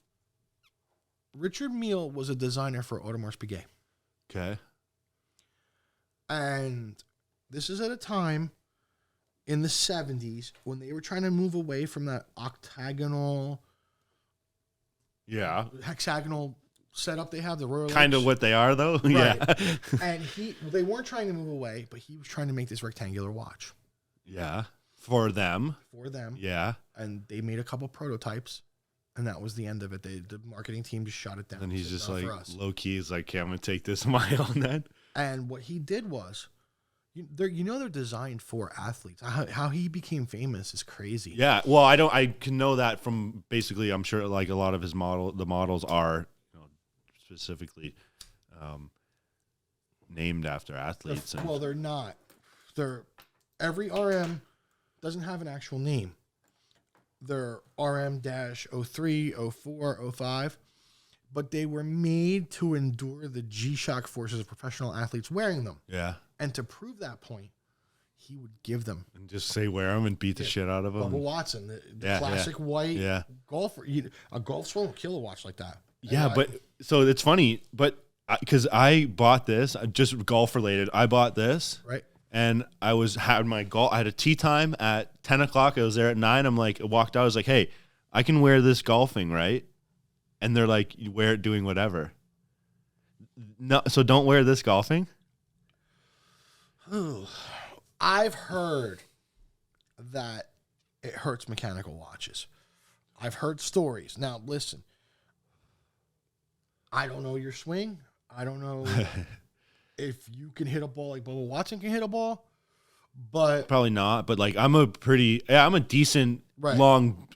Richard Mille was a designer for Audemars Piguet. Okay. And this is at a time in the 70s when they were trying to move away from that hexagonal setup they have, the Royal kind of what they are though. Right. Yeah. And they weren't trying to move away, but he was trying to make this rectangular watch. Yeah. For them. Yeah. And they made a couple prototypes, and that was the end of it. The marketing team just shot it down. And he's just like low key is like, okay, I'm gonna take this mile on that. And what he did was, they're designed for athletes. How he became famous is crazy. Yeah, well, I can know that from basically. I'm sure like a lot of the models are specifically named after athletes. They're not. Every RM doesn't have an actual name. They're RM-03, 04, 05, but they were made to endure the G-Shock forces of professional athletes wearing them. Yeah. And to prove that point, he would give them. And just say wear them and beat the shit out of them. Bubba Watson, the classic white golfer. A golf swing will kill a watch like that. Yeah, but so it's funny, but because I bought this, just golf related, I bought this. Right. and I had a tea time at 10 o'clock. I was there at 9. I'm like, I walked out. I was like, hey, I can wear this golfing, right? And they're like, you wear it doing whatever. No, so don't wear this golfing. I've heard that it hurts mechanical watches. I've heard stories. Now, listen, I don't know your swing. I don't know if you can hit a ball like Bubba Watson can hit a ball, but probably not. But like, I'm a decent, long,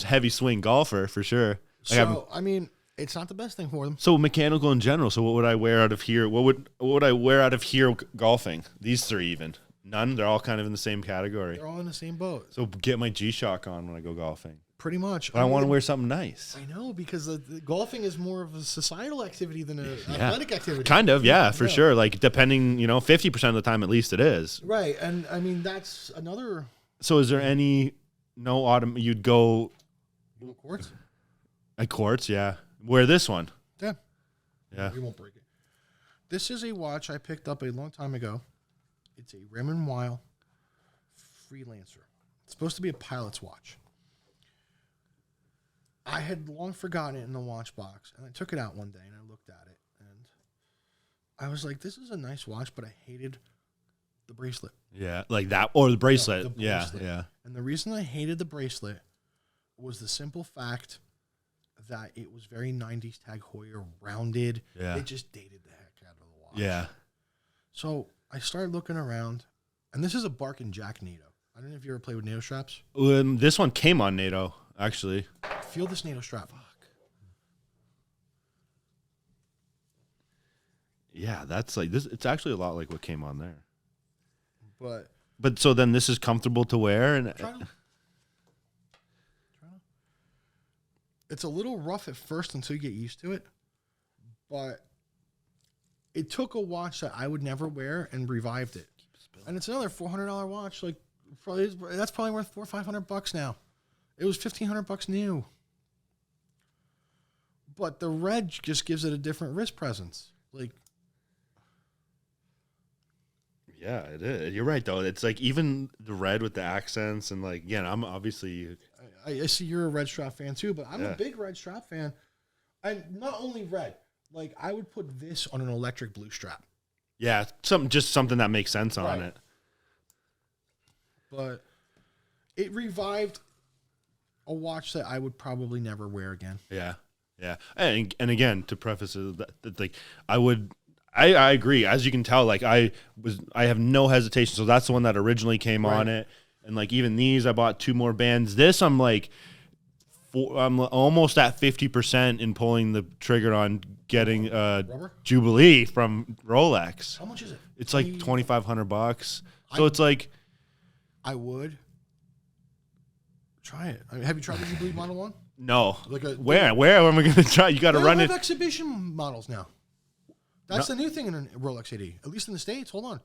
heavy swing golfer for sure. So, I mean, it's not the best thing for them. So mechanical in general. So what would I wear out of here? What would I wear out of here golfing? These three even. None. They're all kind of in the same category. They're all in the same boat. So get my G-Shock on when I go golfing. Pretty much. But I want to wear something nice. I know, because the golfing is more of a societal activity than an athletic activity. Kind of, yeah, for sure. Like depending, 50% of the time at least it is. Right, and I mean that's another. So is there any you'd go? Quartz. At Quartz, yeah. Wear this one. Yeah. Yeah. We won't break it. This is a watch I picked up a long time ago. It's a Raymond Weil Freelancer. It's supposed to be a pilot's watch. I had long forgotten it in the watch box, and I took it out one day and I looked at it, and I was like, "This is a nice watch," but I hated the bracelet. Yeah, like that, or the bracelet. No, the bracelet. Yeah. And the reason I hated the bracelet was the simple fact that it was very 90s Tag Heuer, rounded. Yeah. It just dated the heck out of the watch. Yeah. So I started looking around, and this is a Bark and Jack NATO. I don't know if you ever played with NATO straps. This one came on NATO, actually. Feel this NATO strap. Fuck. Yeah, that's like this. It's actually a lot like what came on there. But so then this is comfortable to wear, and it's a little rough at first until you get used to it. But it took a watch that I would never wear and revived it. And it's another $400 watch. Like that's probably worth $400 or $500 now. It was $1,500 new. But the red just gives it a different wrist presence. Like, yeah, it is. You're right though. It's like even the red with the accents, and like, again, I'm obviously. I see you're a red strap fan too, but I'm a big red strap fan, and not only red. Like I would put this on an electric blue strap. Yeah, something that makes sense on it. But it revived a watch that I would probably never wear again. Yeah, yeah, and again, to preface it, that like I agree. As you can tell, like I have no hesitation. So that's the one that originally came on it, and like even these, I bought 2 more bands. This I'm like, I'm almost at 50% in pulling the trigger on getting Jubilee from Rolex. How much is it? It's like $2,500. So it's like, I would try it. I mean, have you tried the Jubilee Model 1? No. Where am I going to try? You got to run it. They have exhibition models now. That's the new thing in a Rolex AD, at least in the States. Hold on.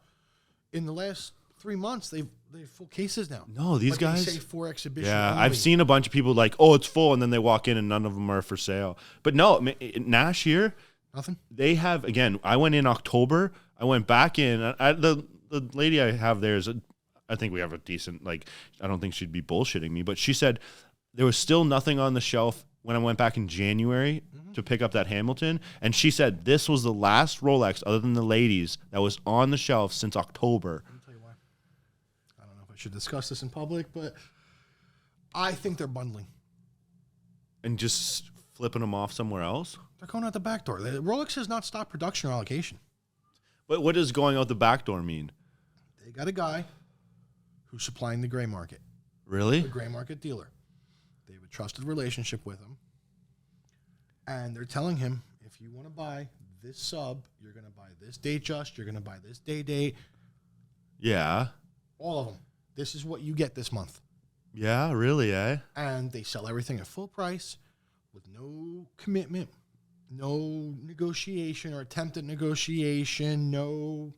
In the last 3 months, they have full cases now. No, these guys. They say for exhibition. Yeah, only. I've seen a bunch of people like, oh, it's full, and then they walk in and none of them are for sale. But no, Nash here, nothing. They have, again, I went in October. I went back in. The lady I have there is, I think we have a decent, like, I don't think she'd be bullshitting me, but she said there was still nothing on the shelf when I went back in January to pick up that Hamilton. And she said this was the last Rolex, other than the ladies, that was on the shelf since October. I'll tell you why. I don't know if I should discuss this in public, but I think they're bundling. And just flipping them off somewhere else? They're going out the back door. Rolex has not stopped production or allocation. But what does going out the back door mean? They got a guy who's supplying the gray market. Really? The gray market dealer. They have a trusted relationship with him. And they're telling him, if you want to buy this sub, you're going to buy this date just, you're going to buy this date. Yeah. All of them. This is what you get this month. Yeah, really, eh? And they sell everything at full price with no commitment, no negotiation or attempt at negotiation, no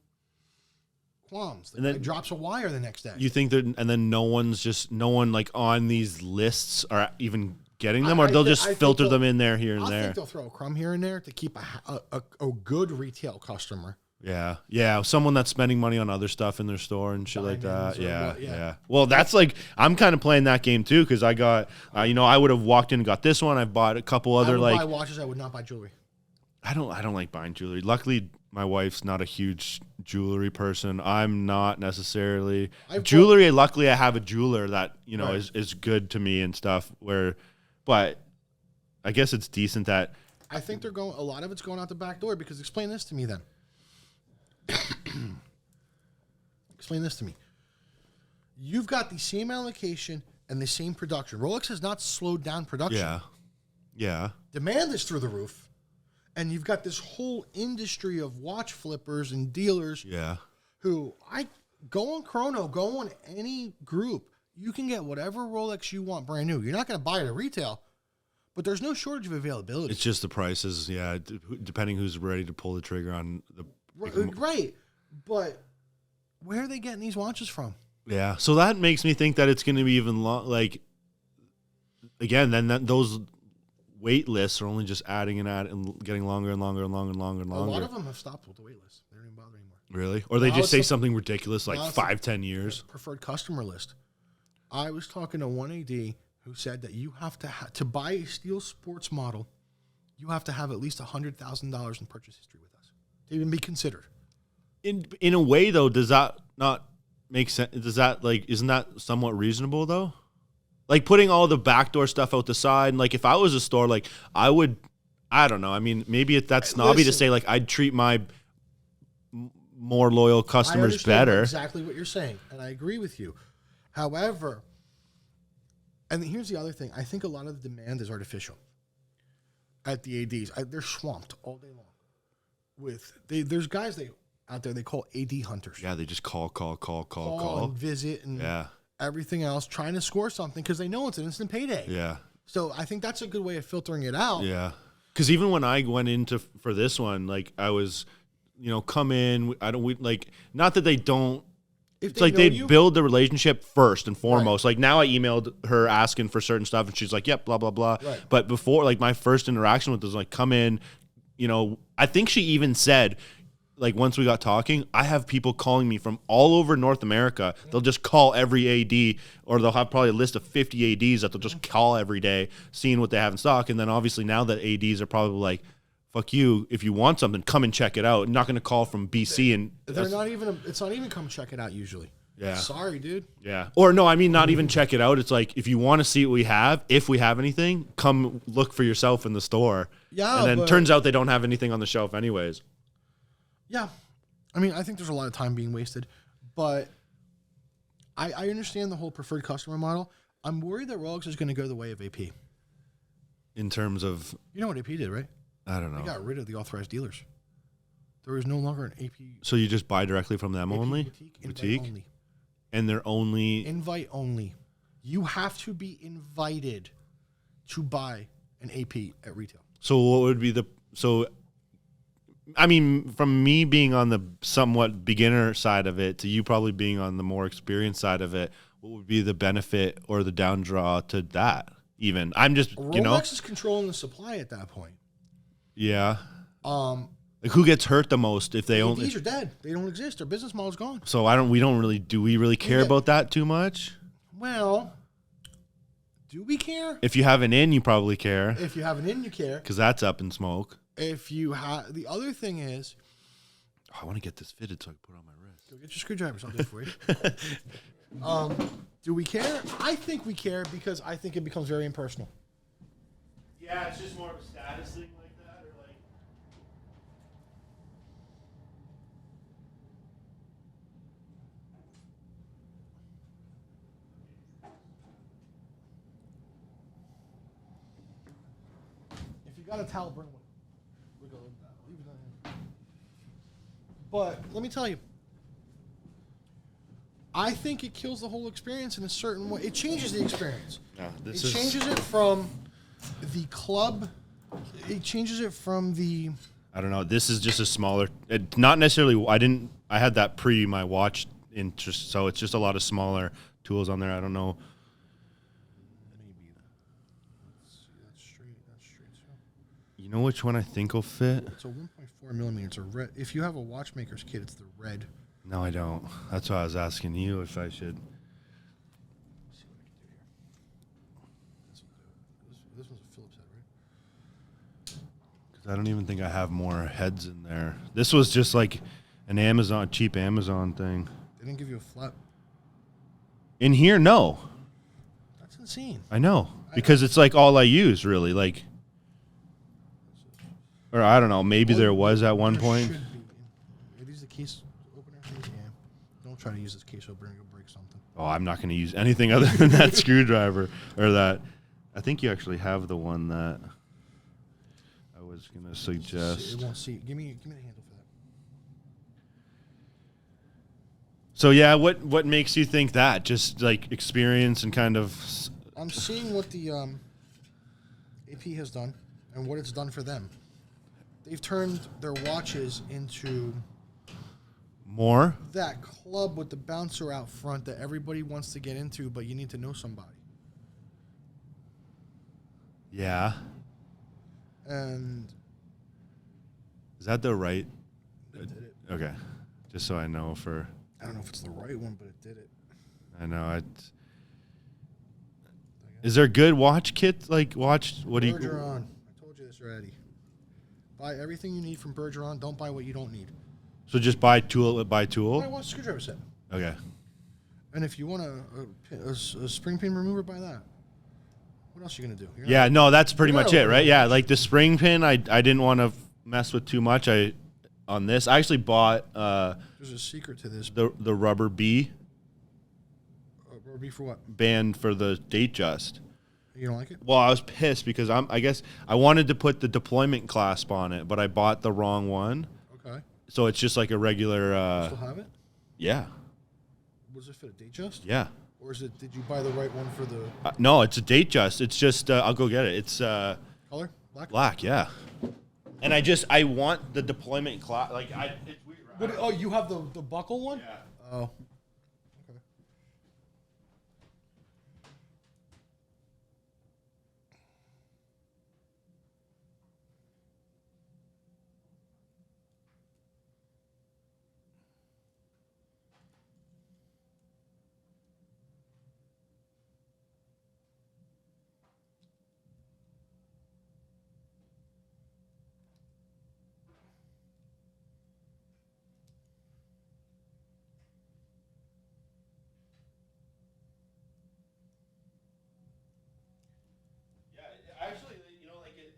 qualms. And then drops a wire the next day. You think that, and then no one like on these lists are even getting them, or they'll just filter them in there here and there? I think they'll throw a crumb here and there to keep a good retail customer. Yeah. Someone that's spending money on other stuff in their store and shit like that. Diamonds or Yeah. Well, that's like I'm kind of playing that game too because I got, I would have walked in and got this one. I bought a couple other I would like buy watches. I would not buy jewelry. I don't like buying jewelry. Luckily, my wife's not a huge jewelry person. I'm not necessarily jewelry. Luckily, I have a jeweler that is good to me and stuff. But I guess it's decent that I think a lot of it's going out the back door because explain this to me then. Explain this to me. You've got the same allocation and the same production. Rolex has not slowed down production. Yeah. Demand is through the roof. And you've got this whole industry of watch flippers and dealers who go on Chrono, go on any group. You can get whatever Rolex you want brand new. You're not going to buy it at retail, but there's no shortage of availability. It's just the prices, depending who's ready to pull the trigger on the... Right. But where are they getting these watches from? Yeah. So that makes me think that it's going to be even again, then those wait lists are only just adding and getting longer and longer and longer and longer and longer. A lot of them have stopped with the wait list. They don't even bother anymore. Really? Or they just say something ridiculous like 5-10 years. Preferred customer list. I was talking to one AD who said that you have to buy a steel sports model, you have to have at least $100,000 in purchase history with us to even be considered. In a way, though, does that not make sense? Isn't that somewhat reasonable, though? Like putting all the backdoor stuff out the side, and like if I was a store, like I don't know. I mean, maybe that's snobby to say like I'd treat my more loyal customers better. Exactly what you're saying, and I agree with you. However, and here's the other thing: I think a lot of the demand is artificial. At the ADs, they're swamped all day long. There's guys out there they call AD hunters. Yeah, they just call, and visit, and everything else, trying to score something because they know it's an instant payday. Yeah. So I think that's a good way of filtering it out. Yeah. Because even when I went for this one, like I was, come in. Not that they don't. It's like they build the relationship first and foremost. Right. Like now I emailed her asking for certain stuff and she's like, yep, blah, blah, blah. Right. But before, like my first interaction with was like, come in, I think she even said, like once we got talking, I have people calling me from all over North America. They'll just call every AD, or they'll have probably a list of 50 ADs that they'll just call every day, seeing what they have in stock. And then obviously now that ADs are probably like, fuck you, if you want something, come and check it out. I'm not going to call from BC. And it's not even come check it out usually. Yeah. Sorry, dude. Yeah. Or no, I mean, not even check it out. It's like, if you want to see what we have, if we have anything, come look for yourself in the store. Yeah. And then turns out they don't have anything on the shelf anyways. Yeah. I mean, I think there's a lot of time being wasted, but I understand the whole preferred customer model. I'm worried that Rolex is going to go the way of AP. In terms of... You know what AP did, right? I don't know. They got rid of the authorized dealers. There is no longer an AP... So you just buy directly from them AP only? Boutique? Only. And they're only... Invite only. You have to be invited to buy an AP at retail. So what would be the... So... I mean, from me being on the somewhat beginner side of it to you probably being on the more experienced side of it, what would be the benefit or the down draw to that? Even I'm just Rolex is controlling the supply at that point. Yeah. Like who gets hurt the most if they only? These are dead. They don't exist. Their business model's gone. So do we really care about that too much? Well, do we care? If you have an in, you probably care. If you have an in, you care. Because that's up in smoke. If you have, the other thing is, I want to get this fitted so I can put it on my wrist. Go get your screwdrivers. I'll do it for you. Do we care? I think we care because I think it becomes very impersonal. Yeah, it's just more of a status thing like that, or like. If you got a towel, bring one. But let me tell you, I think it kills the whole experience in a certain way. It changes the experience. Changes it from the club. It changes it from the... I don't know. This is just a smaller... not necessarily... I had that my watch interest, so it's just a lot of smaller tools on there. I don't know. You know which one I think will fit? It's a 1.4 millimeter. It's a red. If you have a watchmaker's kit, it's the red. No, I don't. That's why I was asking you if I should. Let's see what I can do here. This one's a Phillips head, right? Because I don't even think I have more heads in there. This was just like an cheap Amazon thing. They didn't give you a flat. In here, no. That's insane. I know. Because it's like all I use, really. Like, or I don't know. Maybe there was at one point. Are these the case opener things? Yeah. Don't try to use this case opener. You'll break something. Oh, I'm not going to use anything other than that screwdriver or that. I think you actually have the one that I was going to suggest. It won't see. Give me the handle for that. So yeah, what makes you think that? Just like experience and kind of. I'm seeing what the AP has done and what it's done for them. They've turned their watches into More? that club with the bouncer out front that everybody wants to get into, but you need to know somebody. Yeah. And Is that the right? it did it. Okay. Just so I know for. I don't know if it's the right one, but it did it. I know. Is there good watch kits? Like watch? What do you? Bergeron. I told you this already. Buy everything you need from Bergeron. Don't buy what you don't need. So just buy tool. Buy tool. Buy one screwdriver set. Okay. And if you want a spring pin remover, buy that. What else are you gonna do? Yeah. No, that's pretty You're much not it, right? Yeah. Like the spring pin, I didn't want to mess with too much. On this, I actually bought There's a secret to this. the rubber B Rubber B for what? band for the date just. You don't like it? Well, I was pissed because I guess I wanted to put the deployment clasp on it, but I bought the wrong one. Okay. So it's just like a regular. Still have it? Yeah. Was it fit a date just? Yeah. Or is it? Did you buy the right one for the No, it's a date just. It's just I'll go get it. It's color? Black. black. Yeah. And I want the deployment clasp. Like it's weird. Right? What, oh, you have the buckle one? Yeah. Oh. Okay. Actually, like it.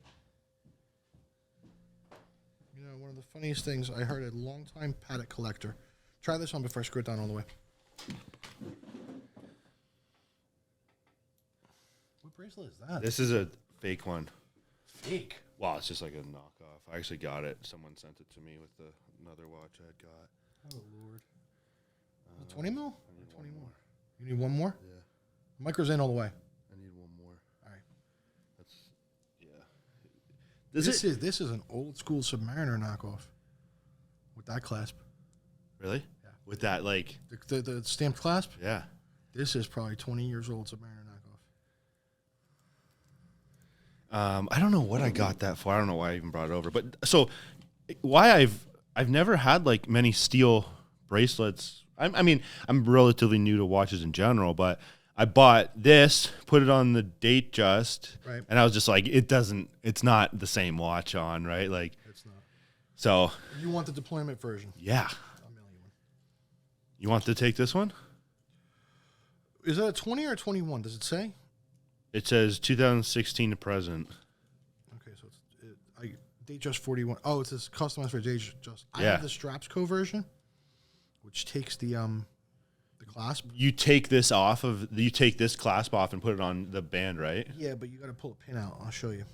You know, one of the funniest things I heard a longtime paddock collector. Try this on before I screw it down all the way. What bracelet is that? This is a fake one. Fake. Wow, it's just like a knockoff. I actually got it. Someone sent it to me with another watch I had got. Oh Lord. 20 mil? I need 20 one more. You need one more? Yeah, Micro's in all the way. I need one more. All right. That's yeah. This is an old school Submariner knockoff with that clasp. Really? Yeah. With that, like, The stamped clasp. yeah. This is probably 20 years old Submariner knockoff. I don't know what I got that for. I don't know why I even brought it over. But so, why I've never had like many steel bracelets. I mean, I'm relatively new to watches in general, but I bought this, put it on the date just, Right. and I was just like, it's not the same watch on, right? Like, It's not. so You want the deployment version? yeah. I'll mail you one. You want to take this one? Is that a 20 or a 21? Does it say? It says 2016 to present. Okay, so it's date just 41. Oh, it's this customized for date just. I Yeah. have the StrapsCo version, which takes the clasp. You take this clasp off and put it on the band, right? Yeah, but you got to pull a pin out. I'll show you.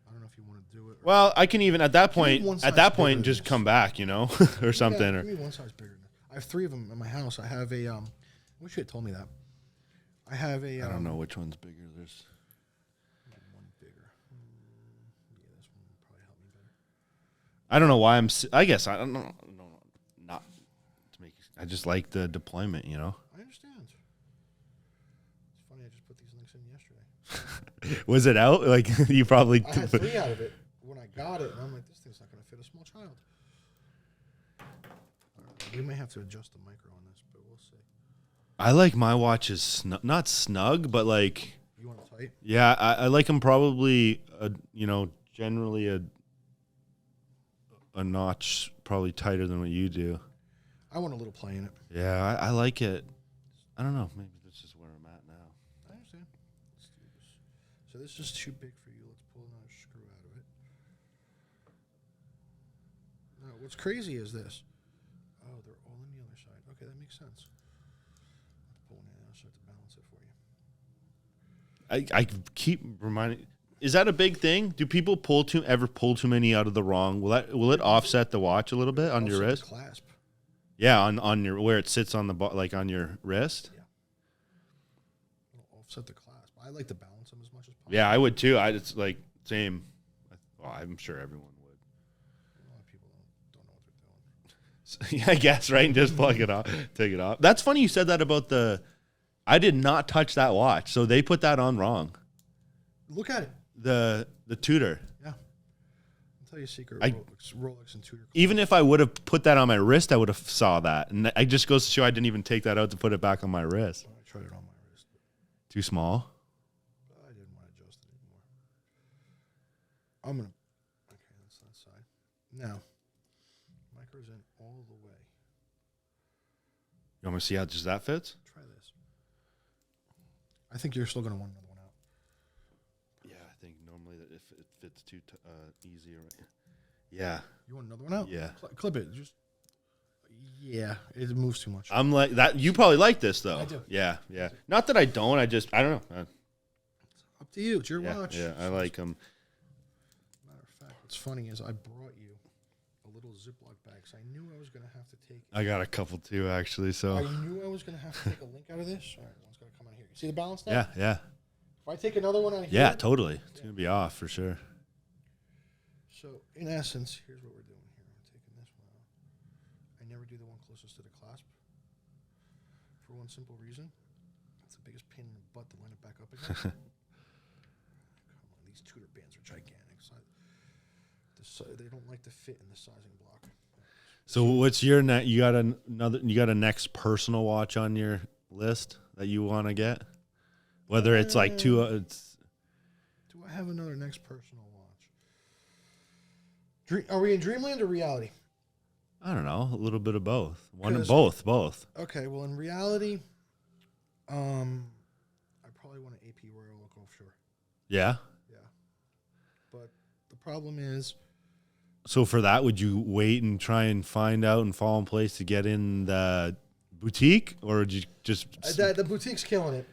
I don't know if you want to do it. Well, I can even at that point one size bigger just than come back, or something. Yeah, Or give me one size bigger. I have 3 of them in my house. I have a. I wish you had told me that. I have a. I don't know which one's bigger. There's one bigger. Yeah, this one would probably help me better. I don't know why I guess I don't know. Not to make. I just like the deployment, I understand. It's funny. I just put these links in yesterday. Was it out? Like you probably. I had 3 out of it when I got it, and I'm like, this thing's not going to fit a small child. We may have to adjust the micro on this, but we'll see. I like my watches not snug, but like. You want it tight? Yeah, I like them probably, generally a notch probably tighter than what you do. I want a little play in it. Yeah, I like it. I don't know. Maybe this is where I'm at now. I understand. Let's do this. So this is too big for you. Let's pull another screw out of it. Now, what's crazy is this. Oh, they're all on the other side. Okay, that makes sense. Let's pull one in and I'll start to balance it for you. I keep reminding. Is that a big thing? Do people ever pull too many out of the wrong? Will it offset the watch a little bit on your wrist? Clasp. Yeah, on your where it sits on the like on your wrist. Yeah. It'll offset the clasp. I like to balance them as much as possible. Yeah, I would too. It's like same. Well, I'm sure everyone would. A lot of people don't know what they're doing. Yeah, I guess right. And just plug it off, take it off. That's funny you said that about the. I did not touch that watch, so they put that on wrong. Look at it. The Tudor. Yeah. I'll tell you a secret. Rolex and Tudor. Even if I would have put that on my wrist, I would have saw that. And it just goes to show I didn't even take that out to put it back on my wrist. I tried it on my wrist. Too small? I didn't want to adjust it anymore. I'm going to... Okay, that's that side. Now, micro's in all the way. You want me to see how just that fits? Try this. I think you're still going to want another one out. Yeah, I think normally that if it fits too easy. Yeah. You want another one out? Yeah. Clip it. Yeah, it moves too much. I'm like that. You probably like this though. I do. Yeah. Not that I don't. I don't know. It's up to you. It's your watch. Yeah, I like them. Matter of fact, what's funny is I brought you a little Ziploc bag, so I knew I was going to have to take... I got a couple too, actually. So I knew I was going to have to take a link out of this. All right, one's going to come out here. You see the balance now? Yeah. If I take another one out of here... Yeah, totally. It's going to be off for sure. So, in essence, here's what we're doing here. I'm taking this one out. I never do the one closest to the clasp. For one simple reason. It's the biggest pain in the butt to line it back up again. Come on, these Tudor bands are gigantic. So they don't like to fit in the sizing block. So what's your you got a next personal watch on your list that you want to get? Whether it's like two it's Do I have another next personal watch? Are we in dreamland or reality? I don't know, a little bit of both. Both. Okay, well in reality, I probably want an AP Royal Oak Offshore. Yeah. Yeah. But the problem is, so for that, would you wait and try and find out and fall in place to get in the boutique, or would you just the boutique's killing it?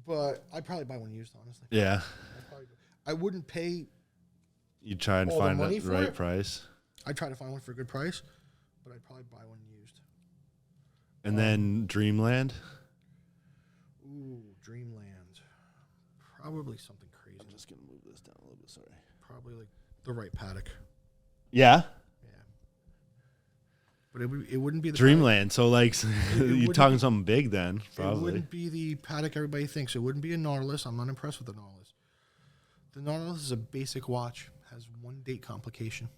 But I'd probably buy one used, honestly. Yeah. I wouldn't pay. You try and all the find money the for right it? price, I'd try to find one for a good price, but I'd probably buy one used. and then Dreamland. Ooh, Dreamland. Probably something crazy. I'm just gonna move this down a little bit. Sorry. Probably like the right paddock. Yeah. Yeah. But it wouldn't be the Dreamland. So like you're wouldn't talking something big then, Paddock. It probably. wouldn't be the paddock everybody thinks. It wouldn't be a Nautilus. I'm not impressed with the Nautilus. The Nautilus is a basic watch. Has one date complication.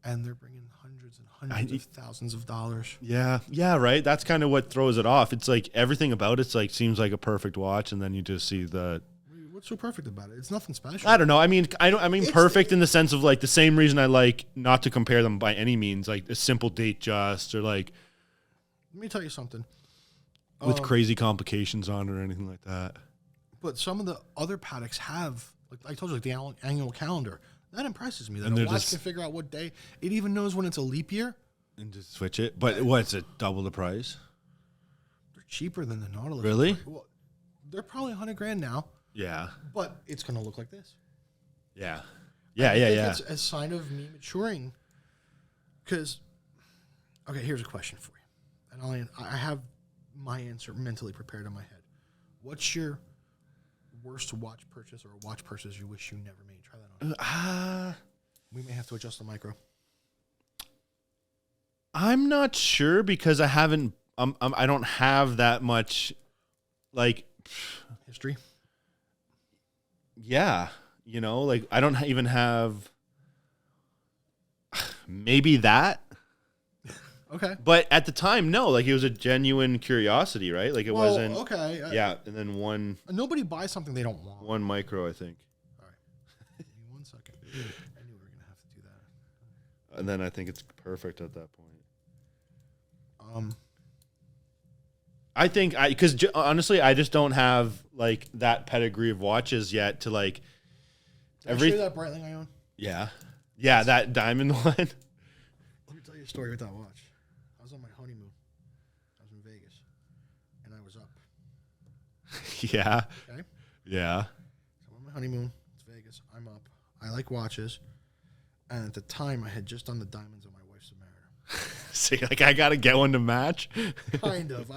And they're bringing hundreds and hundreds of thousands of dollars. Yeah, right. That's kind of what throws it off. It's like everything about it's like seems like a perfect watch, and then you just see the. What's so perfect about it? It's nothing special. I don't know. I mean, perfect in the sense of like the same reason I like not to compare them by any means, like a simple date just or like. Let me tell you something. With crazy complications on it or anything like that. But some of the other paddocks have, like I told you, like the annual calendar. That impresses me. That And a they're watch just- can figure out what day. It even knows when it's a leap year. And just switch it. But what's it? Double the price? They're cheaper than the Nautilus. Really? Well, they're probably $100,000 now, Yeah. but it's going to look like this. Yeah. I think it's a sign of me maturing. Because, okay, here's a question for you. And I have my answer mentally prepared in my head. What's your worst watch purchase or a watch purchase you wish you never made? Try that on. We may have to adjust the micro. I'm not sure because I haven't. I don't have that much, like History. Yeah. You know, like I don't even have maybe that. Okay. But at the time, no, like it was a genuine curiosity, right? Like it wasn't. Okay. Yeah, and then Nobody buys something they don't want. one micro, I think. All right. Give me 1 second. I knew we were gonna have to do that. And then I think it's perfect at that point. I think because honestly, I just don't have like that pedigree of watches yet to like. Did I show you that Breitling I own? Yeah, that diamond one. Let me tell you a story with that watch. I was on my honeymoon. I was in Vegas, and I was up. Yeah. Okay. Yeah. So I'm on my honeymoon. It's Vegas. I'm up. I like watches, and at the time, I had just done the diamonds on my wife's Submariner. See, like I gotta get one to match. Kind of.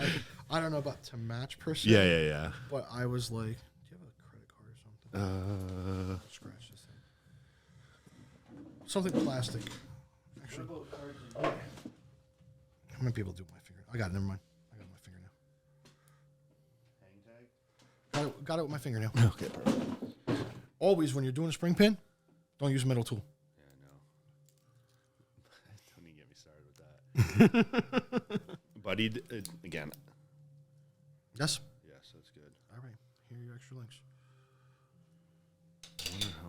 I don't know about to match per se. Yeah. But I was like, do you have a credit card or something? I'll scratch this thing. Something plastic. Actually, how many people do my finger? I got it. Never mind. I got it with my fingernail. Got it with my fingernail. Okay. Always, when you're doing a spring pin, don't use a metal tool. Yeah, I know. Don't even get me started with that. Buddy, again. Yes. Yes, that's good. All right. Here are your extra links.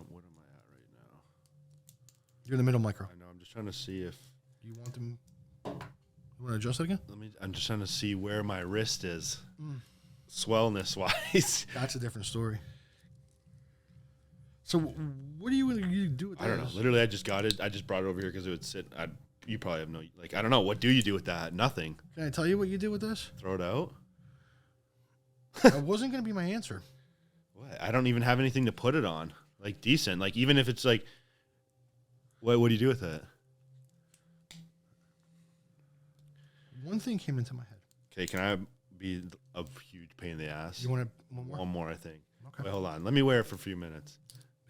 What am I at right now? You're in the middle micro. I know. I'm just trying to see if You want them? You want to adjust it again? I'm just trying to see where my wrist is, swellness wise. That's a different story. So, what do you do with that? I don't know. Literally, I just got it. I just brought it over here because it would sit. You probably have no like. I don't know. What do you do with that? Nothing. Can I tell you what you do with this? Throw it out. That wasn't going to be my answer. What? I don't even have anything to put it on. Like decent. Like even if it's like, what do you do with it? One thing came into my head. Okay, can I be a huge pain in the ass? You want one more? One more, I think. Okay. Wait, hold on. Let me wear it for a few minutes.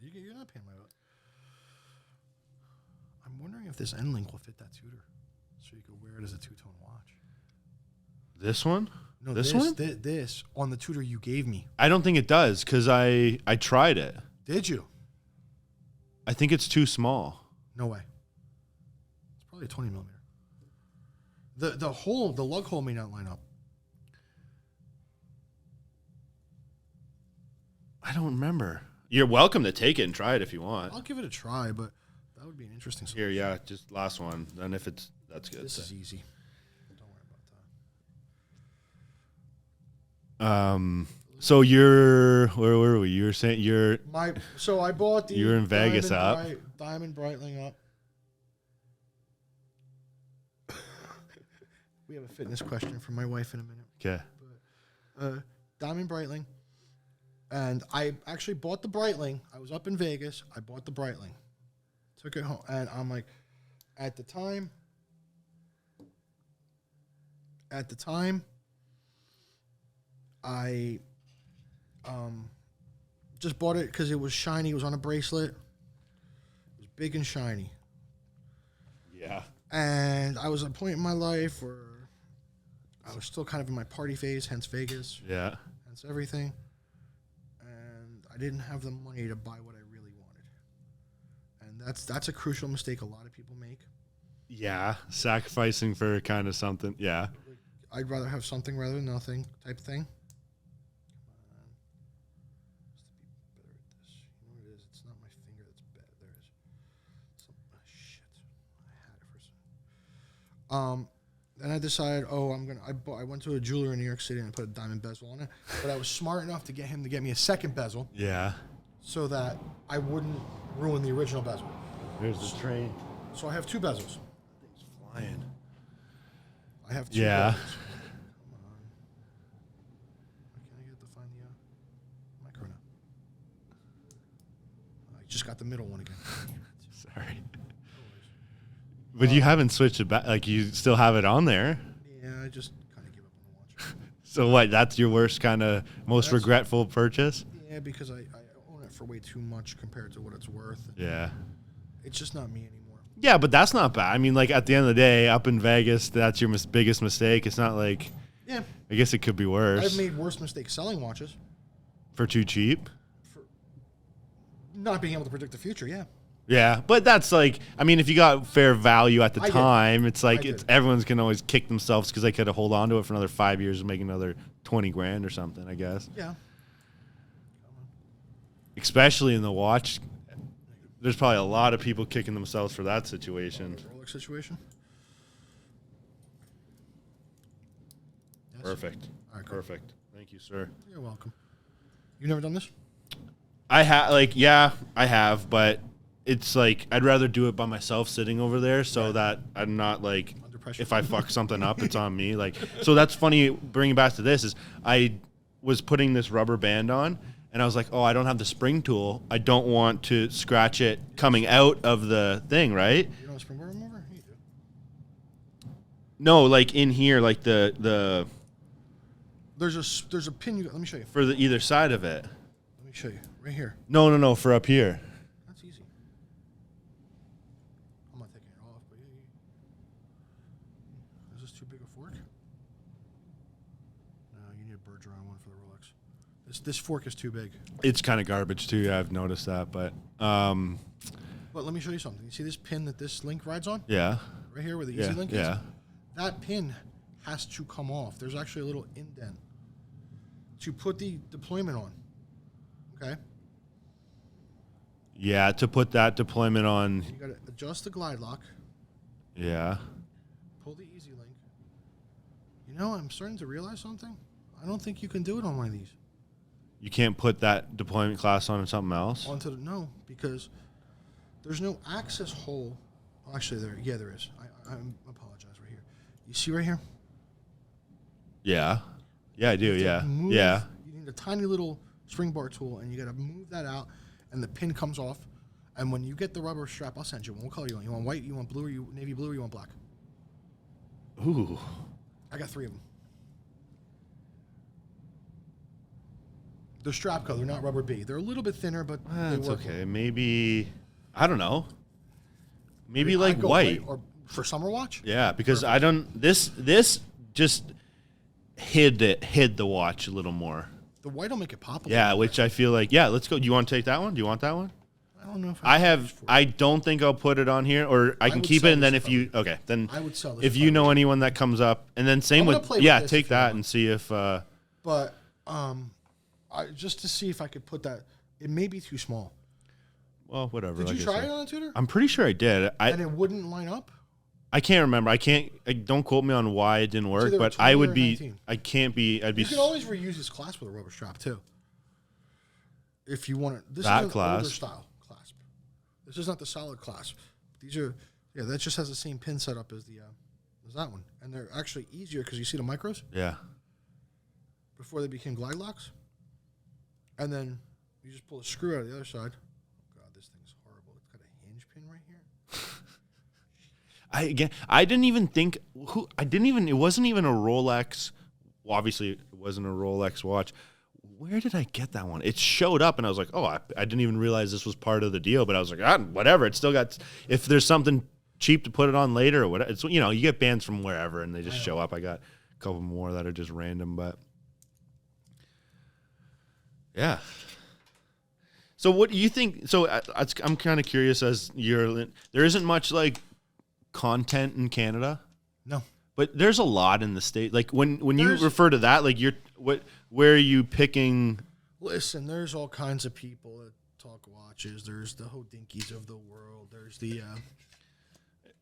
You're not paying my butt. I'm wondering if this end link will fit that Tudor, so you could wear it as a two-tone watch. This one? No, this one? This on the Tudor you gave me. I don't think it does because I tried it. Did you? I think it's too small. No way. It's probably a 20 millimeter. The lug hole may not line up. I don't remember. You're welcome to take it and try it if you want. I'll give it a try, but that would be an interesting solution. Here, yeah, just last one. Then if that's good. This is easy. Don't worry about that. So where were we? You were saying So I bought the you're in Vegas Diamond Breitling up. We have a fitness question from my wife in a minute. Okay. Diamond Breitling. And I actually bought the Breitling. I was up in Vegas. I bought the Breitling. Took it home. And I'm like, at the time, I just bought it because it was shiny. It was on a bracelet. It was big and shiny. Yeah. And I was at a point in my life where I was still kind of in my party phase, hence Vegas. Yeah. Hence everything. And I didn't have the money to buy what I really wanted. And that's a crucial mistake a lot of people make. Yeah. Sacrificing for kind of something. Yeah. I'd rather have something rather than nothing type thing. It's not my finger that's bad. There is some shit. I had it for some. Then I decided, I went to a jeweler in New York City and I put a diamond bezel on it. But I was smart enough to get him to get me a second bezel. Yeah. So that I wouldn't ruin the original bezel. Here's the train. So I have two bezels. It's flying. I have two Yeah. bezels. Come on. Why can't I get to find the micro now? I just got the middle one again. Sorry. But you haven't switched it back. Like, you still have it on there. Yeah, I just kind of give up on the watch. So what? That's your worst kind of most regretful purchase? Yeah, because I own it for way too much compared to what it's worth. Yeah. It's just not me anymore. Yeah, but that's not bad. I mean, like, at the end of the day, up in Vegas, that's your biggest mistake. It's not like... Yeah. I guess it could be worse. I've made worse mistakes selling watches. For too cheap? Not being able to predict the future, yeah. Yeah, but that's like, I mean, if you got fair value at the I did. time, it's like I it's did. everyone's can always kick themselves because they could hold on to it for another 5 years and make another 20 grand or something, I guess. Yeah. Especially in the watch, there's probably a lot of people kicking themselves for that situation. Rolex situation. Yes. Perfect. All right, cool. Perfect. Thank you, sir. You're welcome. You've never done this? I have, like, yeah, I have, but it's like I'd rather do it by myself sitting over there so that I'm not like, Under pressure. if I fuck something up, it's on me. Like, so that's funny. Bringing back to this is I was putting this rubber band on, and I was like, oh, I don't have the spring tool. I don't want to scratch it coming out of the thing, right? You know a spring bar remover? You do. No, like in here, like the There's a pin. Let me show you. for the either side of it. Let me show you. Right here. No, for up here. That's easy. I'm not taking it off, but yeah. Is this too big a fork? No, you need a Bergeron one for the Rolex. This fork is too big. It's kind of garbage too. Yeah, I've noticed that, but But let me show you something. You see this pin that this link rides on? yeah, Right here where the yeah, easy link is? yeah. That pin has to come off. There's actually a little indent to put the deployment on. Okay? Yeah, to put that deployment on. You got to adjust the glide lock, Yeah. pull the easy link. You know, I'm starting to realize something. I don't think you can do it on one of these. You can't put that deployment class on something else? No, because there's no access hole. Well, actually, there is. I apologize right here. You see right here? Yeah. Yeah, I do, You have yeah. to move- Yeah. You need a tiny little spring bar tool, and you got to move that out, and the pin comes off. And when you get the rubber strap, I'll send you one. What color you want? You want white? You want blue? Or you navy blue? Or you want black? Ooh. I got 3 of them. They're strap color, they're not rubber B. They're a little bit thinner, but they That's work okay. well. Maybe, I don't know. Maybe I'd like go white. or for summer watch. Yeah, because I don't, this just hid the watch a little more. The white will make it pop. Yeah, which I feel like, yeah, let's go. Do you want to take that one? Do you want that one? I don't know if I don't think I'll put it on here, or I can would keep sell it, and then this if you, okay, then I would sell this. if you know anyone that comes up, and then same I'm gonna with, play with yeah, this take if you that want. and see if, But just to see if I could put that. It may be too small. well, whatever. Did like you I try said. it on a tutor? I'm pretty sure I did. And it wouldn't line up. I can't remember. Don't quote me on why it didn't work, either but 20 I or would be. 19. I can't be. I'd be. You can always reuse this clasp with a rubber strap too. If you want it. This That is an older clasp? style clasp. This is not the solid clasp. These are, yeah, that just has the same pin setup as that one, and they're actually easier because you see the micros Yeah. before they became glide locks, and then you just pull a screw out of the other side. God, this thing's horrible. It's got a hinge pin right here. I didn't even think. It wasn't even a Rolex. Well, obviously, it wasn't a Rolex watch. Where did I get that one? It showed up, and I was like, oh, I didn't even realize this was part of the deal. But I was like, whatever. It's still got. If there's something cheap to put it on later or whatever, it's, you know, you get bands from wherever, and they just show up. I got a couple more that are just random, but yeah. So what do you think? So I'm kind of curious, as there isn't much like content in Canada. No. But there's a lot in the state. Like when you There's- refer to that, like where are you picking? Listen, there's all kinds of people that talk watches. There's the Hodinkies of the world. There's the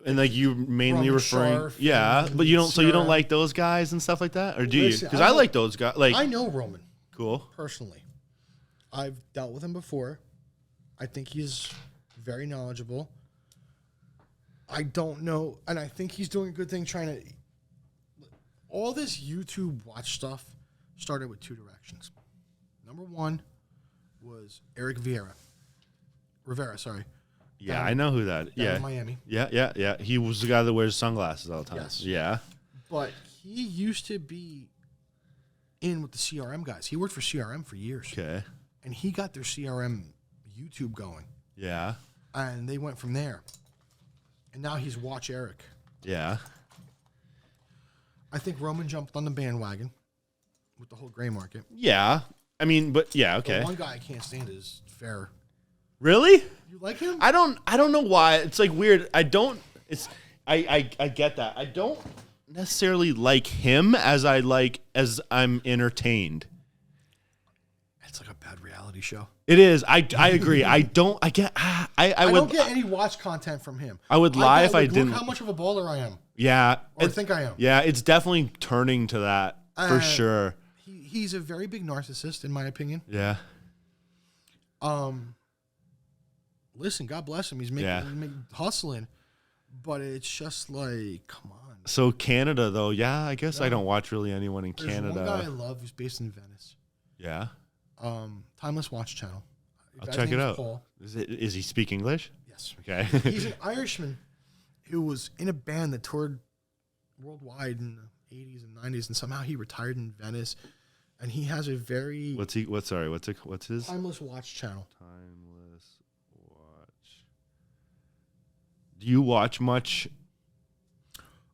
And like you mainly From referring, Sharf yeah. and But you don't. So you don't Sierra. like those guys and stuff like that, or do you? Listen, Because I I know- like those guys. Like I know Roman cool. personally. I've dealt with him before. I think he's very knowledgeable. I don't know, and I think he's doing a good thing trying to. All this YouTube watch stuff started with 2 directions. Number 1 was Eric Rivera, sorry. Yeah, Down- I know who that. down Yeah, in Miami. yeah. He was the guy that wears sunglasses all the time. Yes. Yeah. But he used to be in with the CRM guys. He worked for CRM for years. Okay. And he got their CRM YouTube going. Yeah. And they went from there. And now he's Watch Eric. Yeah. I think Roman jumped on the bandwagon with the whole gray market. Yeah. I mean, but yeah. The Okay. one guy I can't stand is Fair. Really? You like him? I don't know why. It's like weird. I get that. I don't necessarily like him as I'm entertained. It's like a bad reality show. It is. I agree. I don't get any watch content from him. I would lie if I didn't. Look how much of a baller I am. Yeah. Or think I am. Yeah, it's definitely turning to that for sure. He's a very big narcissist, in my opinion. Yeah. Listen, God bless him. He's making hustling, but it's just like, come on. So Canada, though, yeah, I guess I don't watch really anyone in Canada. There's one guy I love who's based in Venice. Yeah. Timeless Watch Channel. I'll check it out. Paul. Is he speak English? Yes. Okay. He's an Irishman who was in a band that toured worldwide in the 80s and 90s, and somehow he retired in Venice. And he has a very what's his Timeless Watch Channel. Timeless Watch. Do you watch much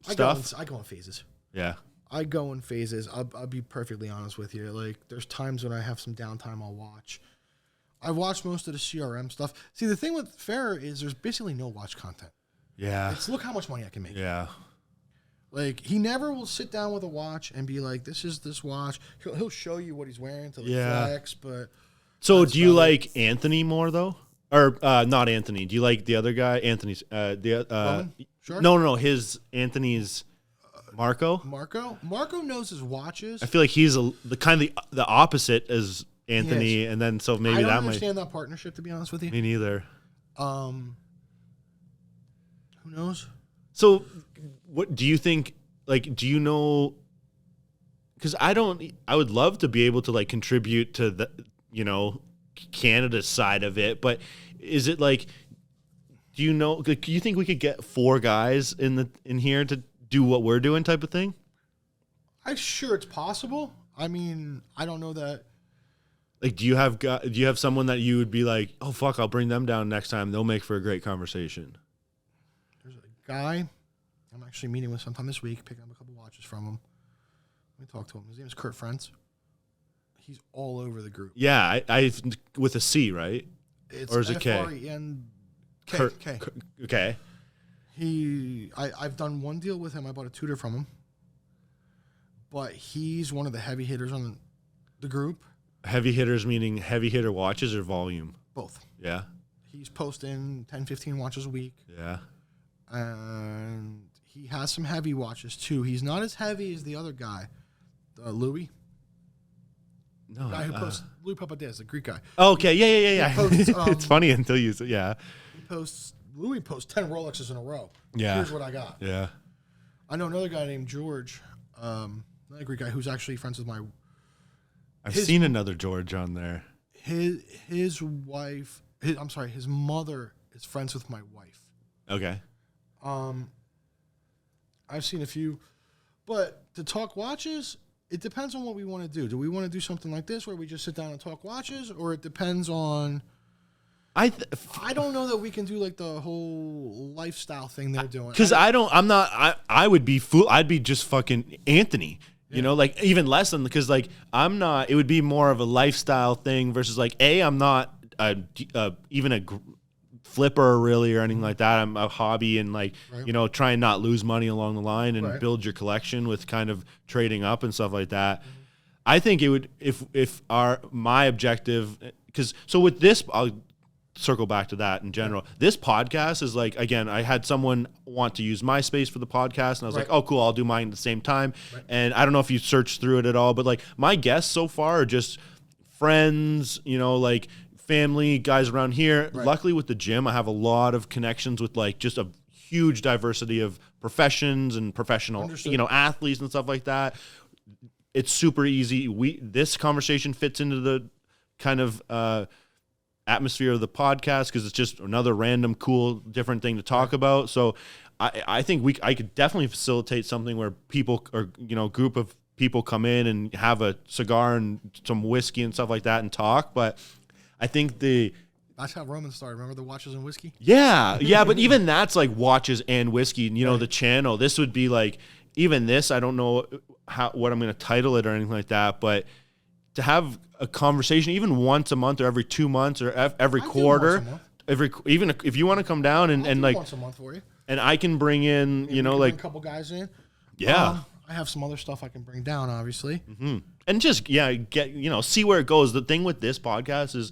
stuff? I go in phases. Yeah. I go in phases. I'll be perfectly honest with you. Like, there's times when I have some downtime, I'll watch. I watch most of the CRM stuff. See, the thing with Farrah is there's basically no watch content. Yeah. It's look how much money I can make. Yeah. Like, he never will sit down with a watch and be like, this is this watch. He'll show you what he's wearing to flex, but... So do you like Anthony more, though? Or not Anthony. Do you like the other guy? Anthony's... Sure. No. Anthony's... Marco? Marco knows his watches. I feel like he's the opposite as Anthony, and then so maybe I don't understand that partnership, to be honest with you. Me neither. Who knows? So, what do you think? Like, do you know? Because I would love to be able to like contribute to the Canada side of it, but is it like? Do you know? Do you think we could get 4 guys in here to do what we're doing, type of thing? I'm sure it's possible. I mean, I don't know that. Like, do you have someone that you would be like, oh fuck, I'll bring them down next time. They'll make for a great conversation. There's a guy I'm actually meeting with sometime this week, picking up a couple watches from him. Let me talk to him. His name is Kurt Friends. He's all over the group. Yeah, I with a C, right? It's or is it K? Kurt, K. Okay. I've done one deal with him. I bought a tutor from him. But he's one of the heavy hitters on the group. Heavy hitters meaning heavy hitter watches or volume? Both. Yeah. He's posting 10, 15 watches a week. Yeah. And he has some heavy watches too. He's not as heavy as the other guy, Louis. No. The guy who posts Louis Papadez, the Greek guy. Okay. Yeah. He posts, it's funny until you say, yeah. Louis posts 10 Rolexes in a row. Yeah. Here's what I got. Yeah. I know another guy named George, another Greek guy who's actually friends with my. I've seen another George on there. His wife. His mother is friends with my wife. Okay. I've seen a few, but to talk watches, it depends on what we want to do. Do we want to do something like this where we just sit down and talk watches, or it depends on? I don't know that we can do like the whole lifestyle thing they're doing. Because I would be fool. I'd be just fucking Anthony. You know, like even less than, because like I'm not. It would be more of a lifestyle thing versus like I'm not even a flipper really or anything like that. I'm a hobby and like try and not lose money along the line and build your collection with kind of trading up and stuff like that. I think it would if my objective, because so with this I'll circle back to that in general. This podcast is like, again, I had someone want to use my space for the podcast and I was like, oh cool, I'll do mine at the same time. And I don't know if you searched through it at all, but like my guests so far are just friends, like family, guys around here. Luckily with the gym, I have a lot of connections with like just a huge diversity of professions and professional, athletes and stuff like that. It's super easy. This conversation fits into the kind of atmosphere of the podcast because it's just another random, cool, different thing to talk about. So I think I could definitely facilitate something where people or group of people come in and have a cigar and some whiskey and stuff like that and talk. But I think that's how Roman started. Remember the watches and whiskey? Yeah. But even that's like watches and whiskey. The channel. This would be like, even this. I don't know what I'm going to title it or anything like that, but to have a conversation even once a month or every 2 months or every quarter, even if you want to come down and like once a month for you, and I can bring in, maybe like a couple guys in. Yeah. I have some other stuff I can bring down, obviously. Mm-hmm. And just, get, see where it goes. The thing with this podcast is,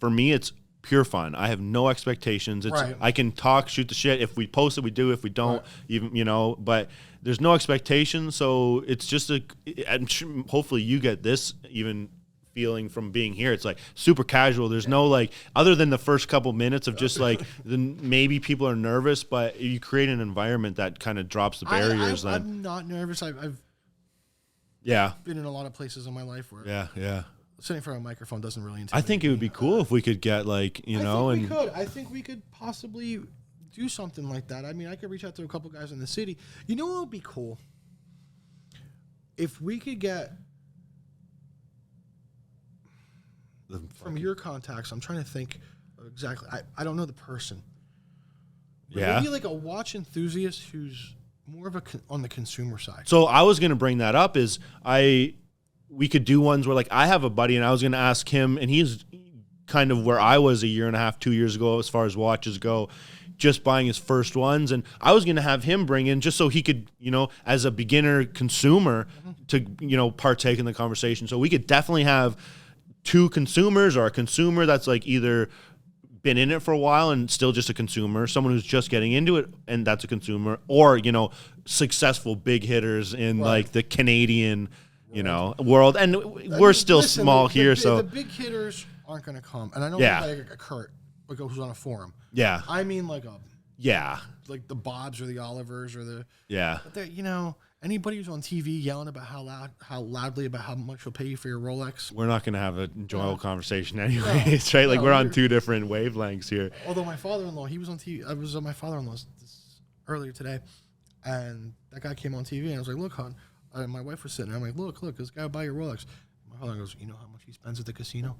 for me, it's pure fun. I have no expectations. It's right. I can talk, shoot the shit. If we post it, we do. If we don't, even, but there's no expectations. So it's just I'm sure, hopefully you get this even feeling from being here. It's like super casual. There's no like, other than the first couple minutes of just like, then maybe people are nervous, but you create an environment that kind of drops the barriers. I'm not nervous. I've been in a lot of places in my life where sitting in front of a microphone doesn't really intimidate I think it would be cool if we could get like, I think we could possibly do something like that. I mean, I could reach out to a couple guys in the city. You know what would be cool? If we could get from your contacts, I'm trying to think exactly. I don't know the person. Maybe like a watch enthusiast who's more of on the consumer side. So I was going to bring that up we could do ones where like I have a buddy and I was going to ask him, and he's kind of where I was a year and a half, 2 years ago, as far as watches go, just buying his first ones. And I was going to have him bring in just so he could, as a beginner consumer to, partake in the conversation. So we could definitely have two consumers, or a consumer that's like either been in it for a while and still just a consumer, someone who's just getting into it and that's a consumer, or, successful big hitters in like the Canadian, world. And we're still small here. So the big hitters aren't going to come. And I know like a Kurt, like who's on a forum. Yeah. I mean like like the Bobs or the Olivers or the, but they're, anybody who's on TV yelling about how loudly about how much they'll pay you for your Rolex. We're not going to have an enjoyable conversation anyways, right? Like we're on two different wavelengths here. Although my father-in-law, he was on TV. I was on my father-in-law's earlier today, and that guy came on TV, and I was like, look, hon. And my wife was sitting there. I'm like, look, this guy will buy your Rolex. My father goes, you know how much he spends at the casino?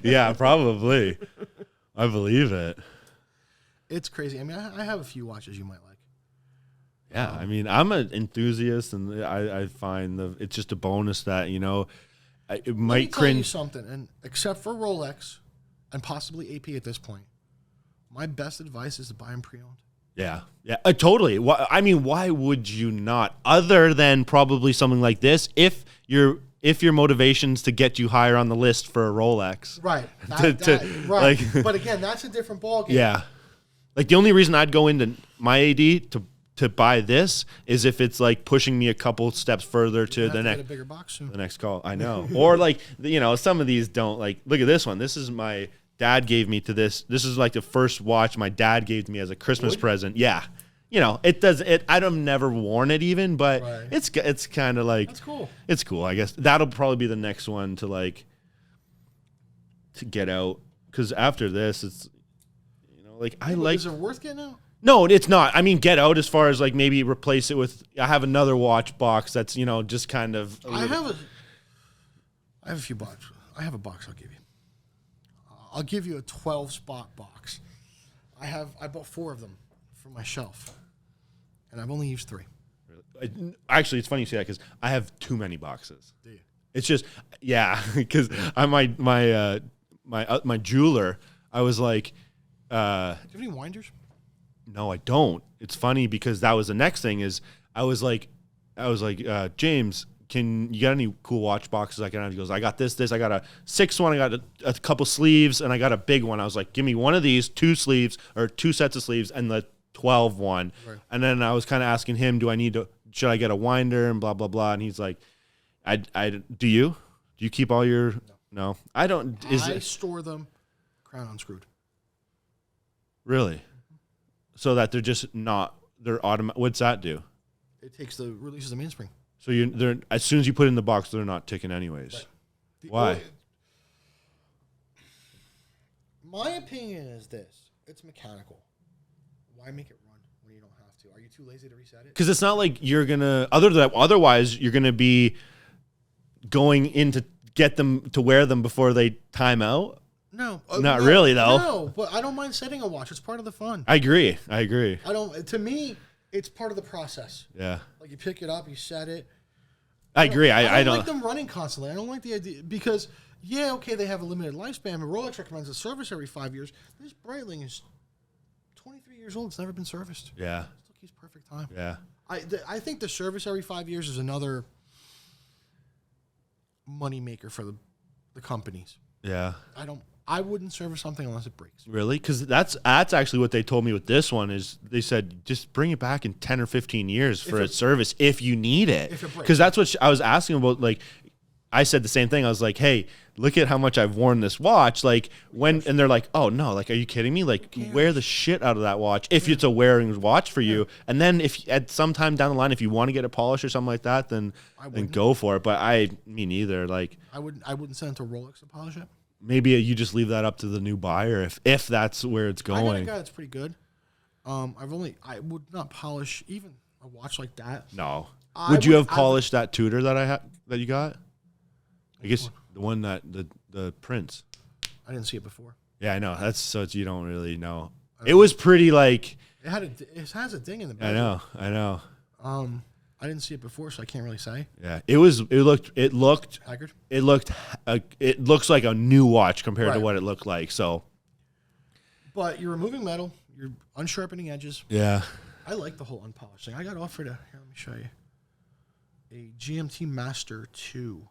Yeah, probably. I believe it. It's crazy. I mean, I have a few watches you might like. Yeah, I mean, I'm an enthusiast, and I find it's just a bonus that, it might tell you something, and except for Rolex and possibly AP at this point, my best advice is to buy them pre-owned. Yeah, totally. Why would you not? Other than probably something like this, if your motivation's to get you higher on the list for a Rolex, right? Right. But again, that's a different ballgame. Yeah, like the only reason I'd go into my AD to buy this is if it's like pushing me a couple steps further to the next, get a bigger box soon. The next call. I know. Or like, some of these don't, like, look at this one. This is my dad gave me to this. This is like the first watch my dad gave to me as a Christmas present. Yeah. I've never worn it even, but it's kind of like, that's cool. It's cool. I guess that'll probably be the next one to get out. Cause after this, it's, is it worth getting out? No, it's not. I mean, get out as far as like maybe replace it with. I have another watch box that's just kind of. I have a few boxes. I have a box. I'll give you. I'll give you a 12-spot box. I bought 4 of them for my shelf, and I've only used 3. Actually, it's funny you say that because I have too many boxes. Do you? It's just because my jeweler. I was like, do you have any winders? No, I don't. It's funny because that was the next thing is I was like, James, you got any cool watch boxes I can have? He goes, I got this. I got a 6 one. I got a couple sleeves, and I got a big one. I was like, give me one of these, 2 sleeves or 2 sets of sleeves, and the 12 one. Right. And then I was kind of asking him, should I get a winder and blah, blah, blah. And he's like, do you keep all your, no, I don't. I store them crown unscrewed. Really? So that they're just not, they're automatic. What's that do? It releases the mainspring. So they're as soon as you put it in the box, they're not ticking anyways. Right. Why? My opinion is this: it's mechanical. Why make it run when you don't have to? Are you too lazy to reset it? Because it's not like you're gonna. Otherwise, you're gonna be going in to get them to wear them before they time out. No, not really though. No, but I don't mind setting a watch. It's part of the fun. I agree. To me, it's part of the process. Yeah. Like you pick it up, you set it. I agree. I don't don't like them running constantly. I don't like the idea because okay, they have a limited lifespan, but Rolex recommends a service every 5 years. This Breitling is 23 years old. It's never been serviced. Yeah. Still keeps perfect time. Yeah. I think the service every 5 years is another money maker for the companies. Yeah. I wouldn't service something unless it breaks. Really? Because that's actually what they told me with this one is they said just bring it back in 10 or 15 years for its service if you need it. Because that's what I was asking about. Like, I said the same thing. I was like, hey, look at how much I've worn this watch. Like, and they're like, oh, no, like, are you kidding me? Like, wear the shit out of that watch if it's a wearing watch for you. And then if at some time down the line, if you want to get a polish or something like that, then go for it. But me neither. Like, I wouldn't send it to Rolex to polish it. Maybe you just leave that up to the new buyer if that's where it's going. I got a guy that's pretty good. I would not polish even a watch like that. No. Would you have polished that Tudor that you got? I guess the one that the Prince. I didn't see it before. Yeah, I know. You don't really know. It was pretty like it has a ding in the back. I know. I didn't see it before, so I can't really say. Yeah, it looked haggard. It looks like a new watch compared to what it looked like. So, but you're removing metal, you're unsharpening edges. Yeah, I like the whole unpolished thing. I got offered let me show you a GMT Master 2.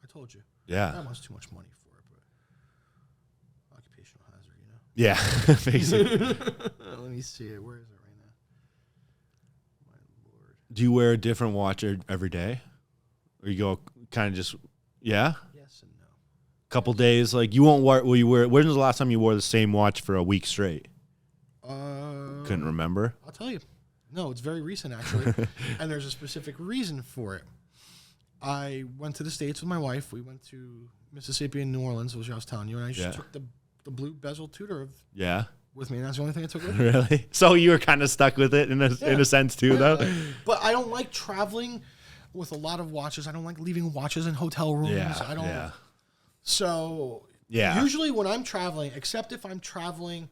I told you. Yeah, that was too much money for it, but occupational hazard, you know. Yeah, basically. Let me see it. Where is it? Do you wear a different watch every day? Or you go kind of just, yeah? Yes and no. Couple days, like you won't wear, when was the last time you wore the same watch for a week straight? Couldn't remember. I'll tell you. No, it's very recent actually. And there's a specific reason for it. I went to the States with my wife. We went to Mississippi and New Orleans, which I was telling you. And I just took the blue bezel Tudor with me, and that's the only thing I took with me. Really? So you were kind of stuck with it in a sense too, though? But I don't like traveling with a lot of watches. I don't like leaving watches in hotel rooms. I don't. Yeah. So usually when I'm traveling, except if I'm traveling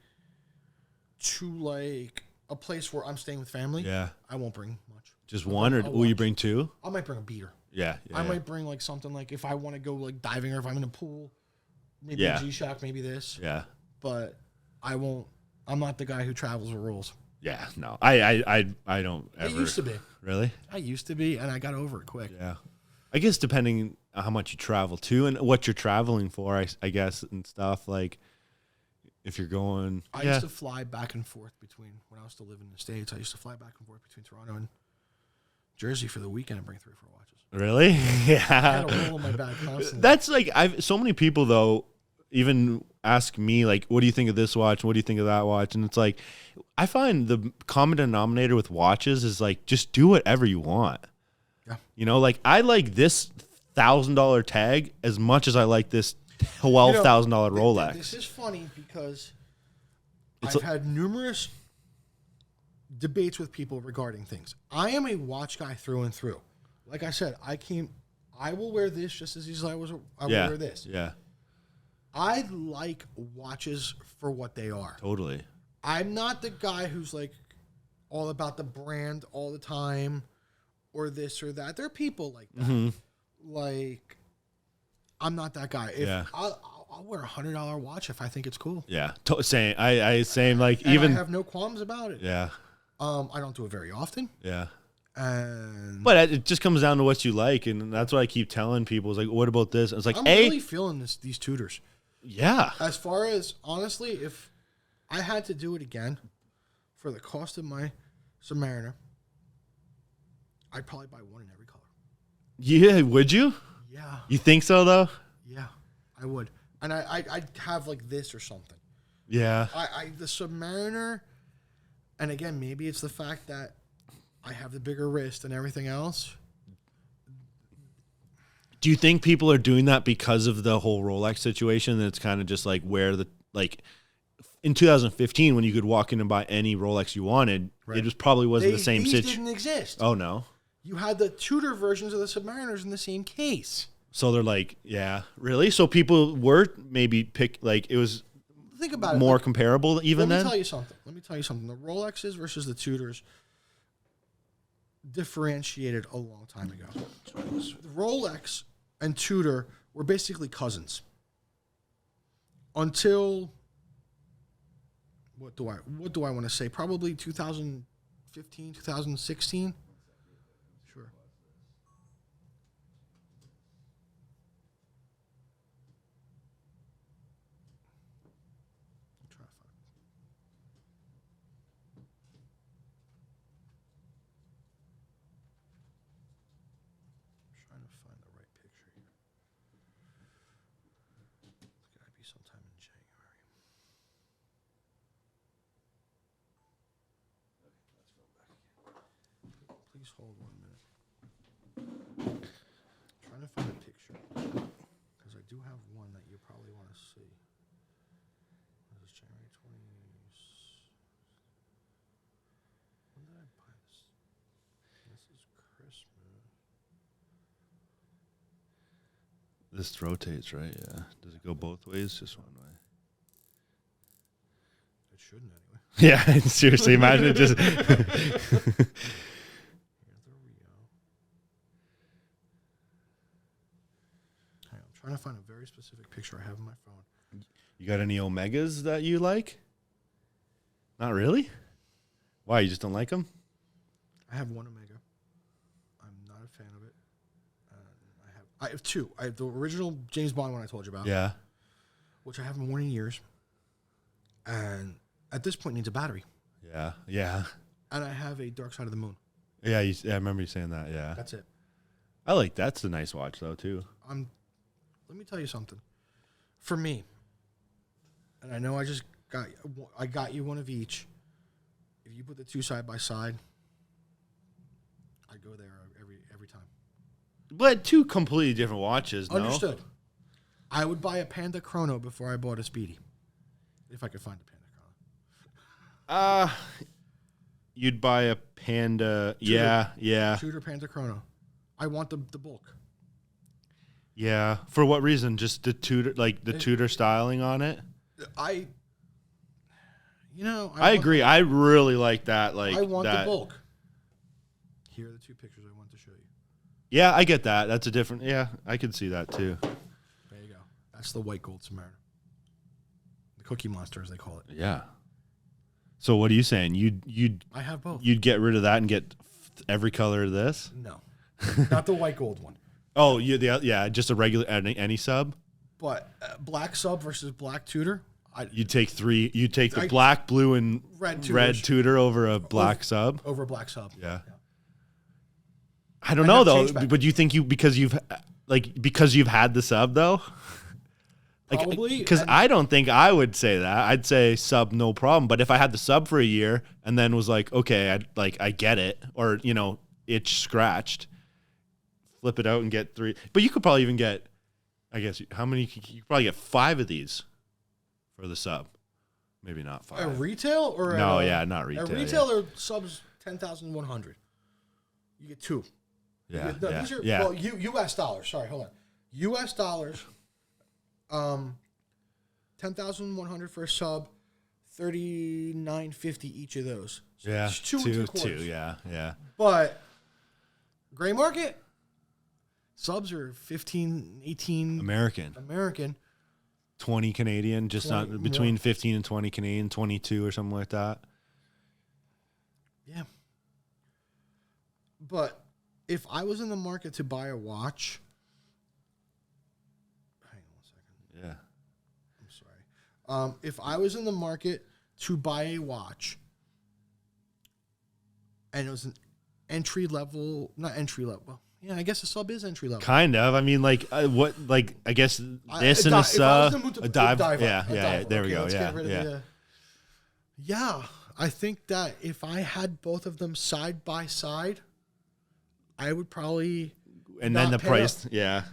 to like a place where I'm staying with family, I won't bring much. Just one, or will you bring two? I might bring a beater. Yeah. I might bring like something like if I want to go like diving or if I'm in a pool, maybe a G-Shock, maybe this. Yeah. But I won't. I'm not the guy who travels with rules. Yeah, no. I don't ever. I used to be. Really? I used to be, and I got over it quick. Yeah. I guess depending on how much you travel to and what you're traveling for, I guess, and stuff, like if you're going. I used to fly back and forth between, when I was still living in the States, I used to fly back and forth between Toronto and Jersey for the weekend and bring 3 or 4 watches. Really? Yeah. I had a roll in my bag constantly. That's like, so many people, though, even ask me, like, what do you think of this watch? What do you think of that watch? And it's like, I find the common denominator with watches is like, just do whatever you want. Yeah. You know, like, I like this $1,000 tag as much as I like this $12,000 Rolex. This is funny because I've had numerous debates with people regarding things. I am a watch guy through and through. Like I said, I will wear this just as easily as I will wear this. Yeah. I like watches for what they are. Totally. I'm not the guy who's like all about the brand all the time or this or that. There are people like that. Mm-hmm. Like, I'm not that guy. I'll wear $100 watch if I think it's cool. Yeah. Same. Same. Like, and even. I have no qualms about it. Yeah. I don't do it very often. Yeah. But it just comes down to what you like, and that's what I keep telling people. Is like, what about this? And it's like, I'm really feeling these Tudors. Yeah. As far as, honestly, if I had to do it again for the cost of my Submariner, I'd probably buy one in every color. Yeah, would you? Yeah. You think so, though? Yeah, I would. And I'd have like this or something. Yeah. The Submariner, and again, maybe it's the fact that I have the bigger wrist and everything else. Do you think people are doing that because of the whole Rolex situation? That it's kind of just like where in 2015 when you could walk in and buy any Rolex you wanted, it just probably wasn't the same situation. These didn't exist. Oh no. You had the Tudor versions of the Submariners in the same case. So they're like, yeah, really? So people were maybe it was think about it, more comparable even then? Let me tell you something. The Rolexes versus the Tudors. differentiated a long time ago. The Rolex and Tudor were basically cousins until what do I want to say? Probably 2015, 2016. Sure. I'm trying to find. Trying to find the right picture here. It's got to be sometime in January. Please hold 1 minute. Trying to find a picture because I do have one that you probably want to see. This is January 20. When did I buy this? This is Christmas. This rotates, right? Yeah. Does it go both ways? Just one way. It shouldn't anyway. Yeah, seriously, imagine it just. Here's the Rio. Hang on, I'm trying to find a very specific picture I have on my phone. You got any Omegas that you like? Not really? Why, you just don't like them? I have one Omega. I'm not a fan of it. I have two. I have the original James Bond one I told you about. Yeah. Which I haven't worn in years. And at this point needs a battery. Yeah. Yeah. And I have a Dark Side of the Moon. Yeah, I remember you saying that, yeah. That's it. I like that's a nice watch, though, too. Let me tell you something. For me, and I know I got you one of each. If you put the two side by side, I go there every time. But two completely different watches, no? Understood. I would buy a Panda Chrono before I bought a Speedy. If I could find a Panda Chrono. You'd buy a Panda. Tudor. Yeah. Tudor Panda Chrono. I want the bulk. Yeah. For what reason? Just the Tudor, Tudor styling on it? I agree. I really like that. I want the bulk. Here are the two pictures I want to show you. Yeah, I get that. That's a different. Yeah, I could see that too. There you go. That's the white gold Submariner. The Cookie Monster, as they call it. Yeah. So what are you saying? You'd I have both. You'd get rid of that and get every color of this? No, not the white gold one. Oh, just a regular any sub. But black sub versus black Tudor. You take three. You take the black, blue, and red Tudor over a black sub. Over a black sub. Yeah. I don't know though. But do you think because you've had the sub though? Probably. Because I don't think I would say that. I'd say sub no problem. But if I had the sub for a year and then was like, okay, I get it, or itch scratched, flip it out and get three. But you could probably even get, I guess, how many? You could probably get 5 of these for the sub. Maybe not 5. At retail or not retail. At retail or subs 10,100. You get 2. Yeah, These are, well, U.S. dollars. Sorry, hold on. U.S. dollars. 10,100 for a sub, 39.50 each of those. So yeah, it's two. Yeah. But gray market subs are 15, 18 American. 20 Canadian, just 20, not between 15 and 20 Canadian, 22 or something like that. Yeah. But if I was in the market to buy a watch, hang on 1 second. Yeah. I'm sorry. If I was in the market to buy a watch, and it was an entry level, not entry level. Well, yeah, I guess a sub is entry level. Kind of. I mean, I guess this and a sub, a dive. Yeah. There we go. Yeah. Yeah, I think that if I had both of them side by side, I would probably. And then the price. Yeah.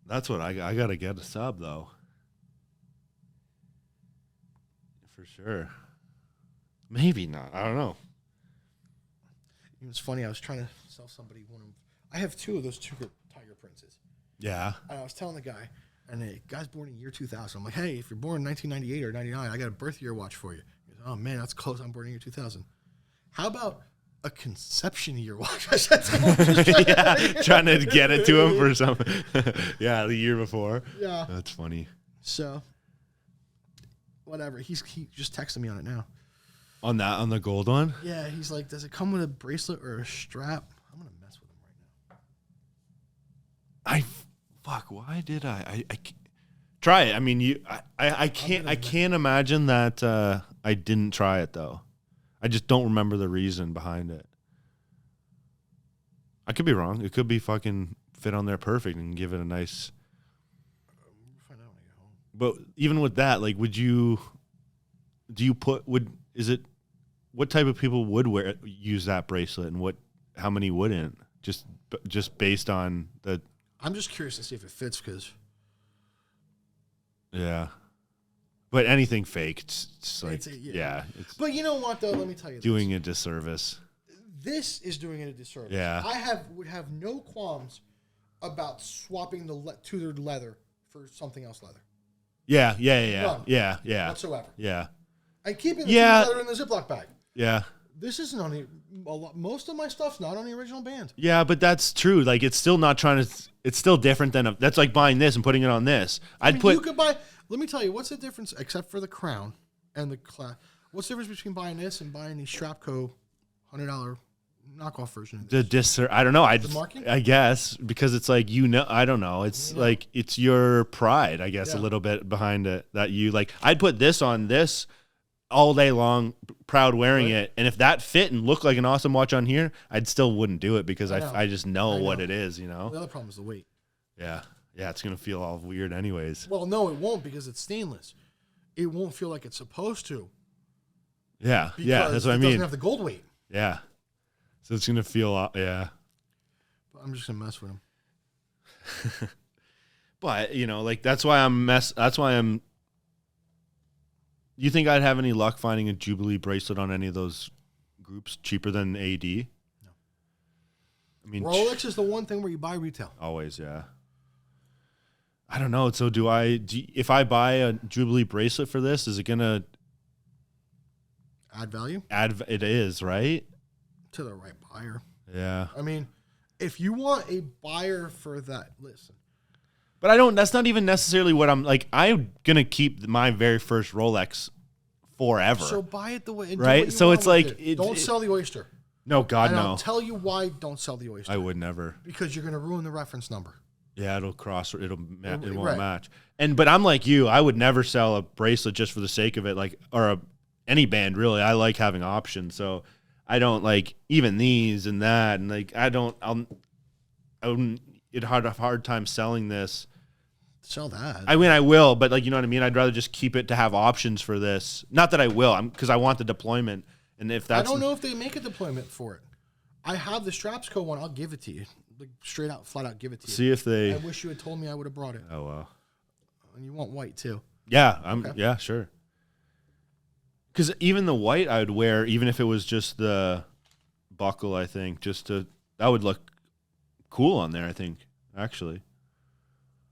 That's what I got to get a sub though. For sure. Maybe not. I don't know. It was funny. I was trying to sell somebody one of. I have 2 of those Tiger Princes. Yeah. And I was telling the guy, and the guy's born in year 2000. I'm like, hey, if you're born in 1998 or 99, I got a birth year watch for you. He goes, oh man, that's close. I'm born in year 2000. How about a conception year watch? Yeah, trying to get it to him for something. Yeah, the year before. Yeah. That's funny. So, whatever. He just texted me on it now. On the gold one? Yeah, he's like, does it come with a bracelet or a strap? I'm going to mess with him right now. Fuck, why did I try it? I mean, I can't imagine that I didn't try it, though. I just don't remember the reason behind it. I could be wrong. It could be fucking fit on there perfect and give it a nice... We'll find out when I get home. But even with that, like, what type of people would use that bracelet, and how many wouldn't? Just based on the... I'm just curious to see if it fits, because... Yeah. But anything fake, it's like, yeah. It's but you know what, though? Let me tell you doing a disservice. This is doing it a disservice. Yeah. I would have no qualms about swapping the tethered leather for something else leather. Yeah. None. Yeah. Whatsoever. Yeah. And keeping the tethered leather in the Ziploc bag. Yeah. This isn't on the... Most of my stuff's not on the original band. Yeah, but that's true. Like, it's still not trying to... It's still different than... That's like buying this and putting it on this. You could buy... Let me tell you, what's the difference, except for the crown and the class? What's the difference between buying this and buying the Strapco $100 knockoff version of this? I don't know. The marking? I guess, because it's like, I don't know. It's like, it's your pride, I guess, a little bit behind it that you like. I'd put this on this all day long, proud wearing it. And if that fit and looked like an awesome watch on here, I'd still wouldn't do it because I just know what it is, you know? The other problem is the weight. Yeah. Yeah, it's going to feel all weird anyways. Well, no, it won't, because it's stainless. It won't feel like it's supposed to. Yeah, that's what I mean. It doesn't have the gold weight. Yeah. So it's going to feel, yeah. But I'm just going to mess with him. But, you know, like, that's why I'm... You think I'd have any luck finding a Jubilee bracelet on any of those groups cheaper than AD? No. I mean... Rolex is the one thing where you buy retail. Always, yeah. I don't know. So if I buy a Jubilee bracelet for this, is it going to... Add value? It is, right? To the right buyer. Yeah. I mean, if you want a buyer for that, listen. But that's not even necessarily what I'm going to keep my very first Rolex forever. So buy it the way, right? So it's like, don't sell the oyster. No, God, no. I'll tell you why don't sell the oyster. I would never. Because you're going to ruin the reference number. Yeah, it won't match. But I'm like you. I would never sell a bracelet just for the sake of it, any band really. I like having options, so I don't like even these and that, and like I would have a hard time selling this. Sell that. I mean, I will, but like, you know what I mean. I'd rather just keep it to have options for this. Not that I will, because I want the deployment. And if that's, I don't know if they make a deployment for it. I have the HQCo one. I'll give it to you. Like, straight out, flat out, give it to you. See if they. I wish you had told me. I would have brought it. Oh well. And you want white too? Yeah, Yeah, sure. Because even the white I would wear, even if it was just the buckle, I think, that would look cool on there, I think, actually.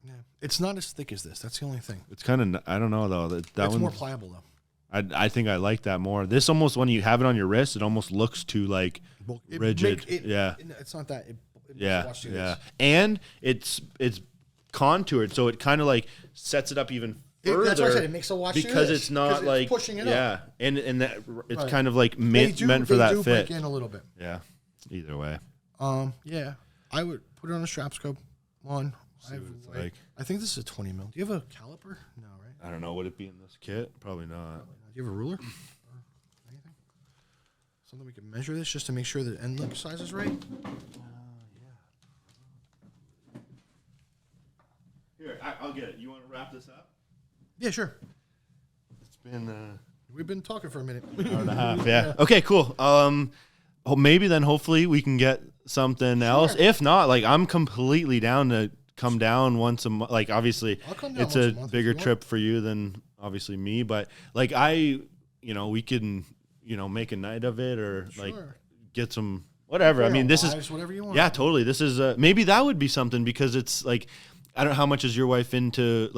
Yeah. It's not as thick as this. That's the only thing. It's kind of, I don't know, though. It's more pliable, though. I think I like that more. This almost, when you have it on your wrist, it almost looks too, rigid. Yeah. It's not that. Yeah. And it's contoured, so it kind of, sets it up even further. That's what I said. It makes a watch because it's not it's pushing it up. And that it's kind of meant for that fit. Break in a little bit. Yeah. Either way. Yeah. I would put it on a Strapscope one. I think this is a 20 mil. Do you have a caliper? No, right? I don't know. Would it be in this kit? Probably not. Do you have a ruler? Or anything? Something we can measure this just to make sure the end link size is right? Here, I'll get it. You want to wrap this up? Yeah, sure. It's been... We've been talking for a minute. Hour and a half, yeah. Okay, cool. Maybe then hopefully we can get something else. If not, I'm completely down to come down once a month. Obviously, it's a bigger trip for you than obviously me, but we can, make a night of it or get some whatever. I mean, this is whatever you want. Yeah, totally. This is maybe that would be something because it's I don't know how much is your wife into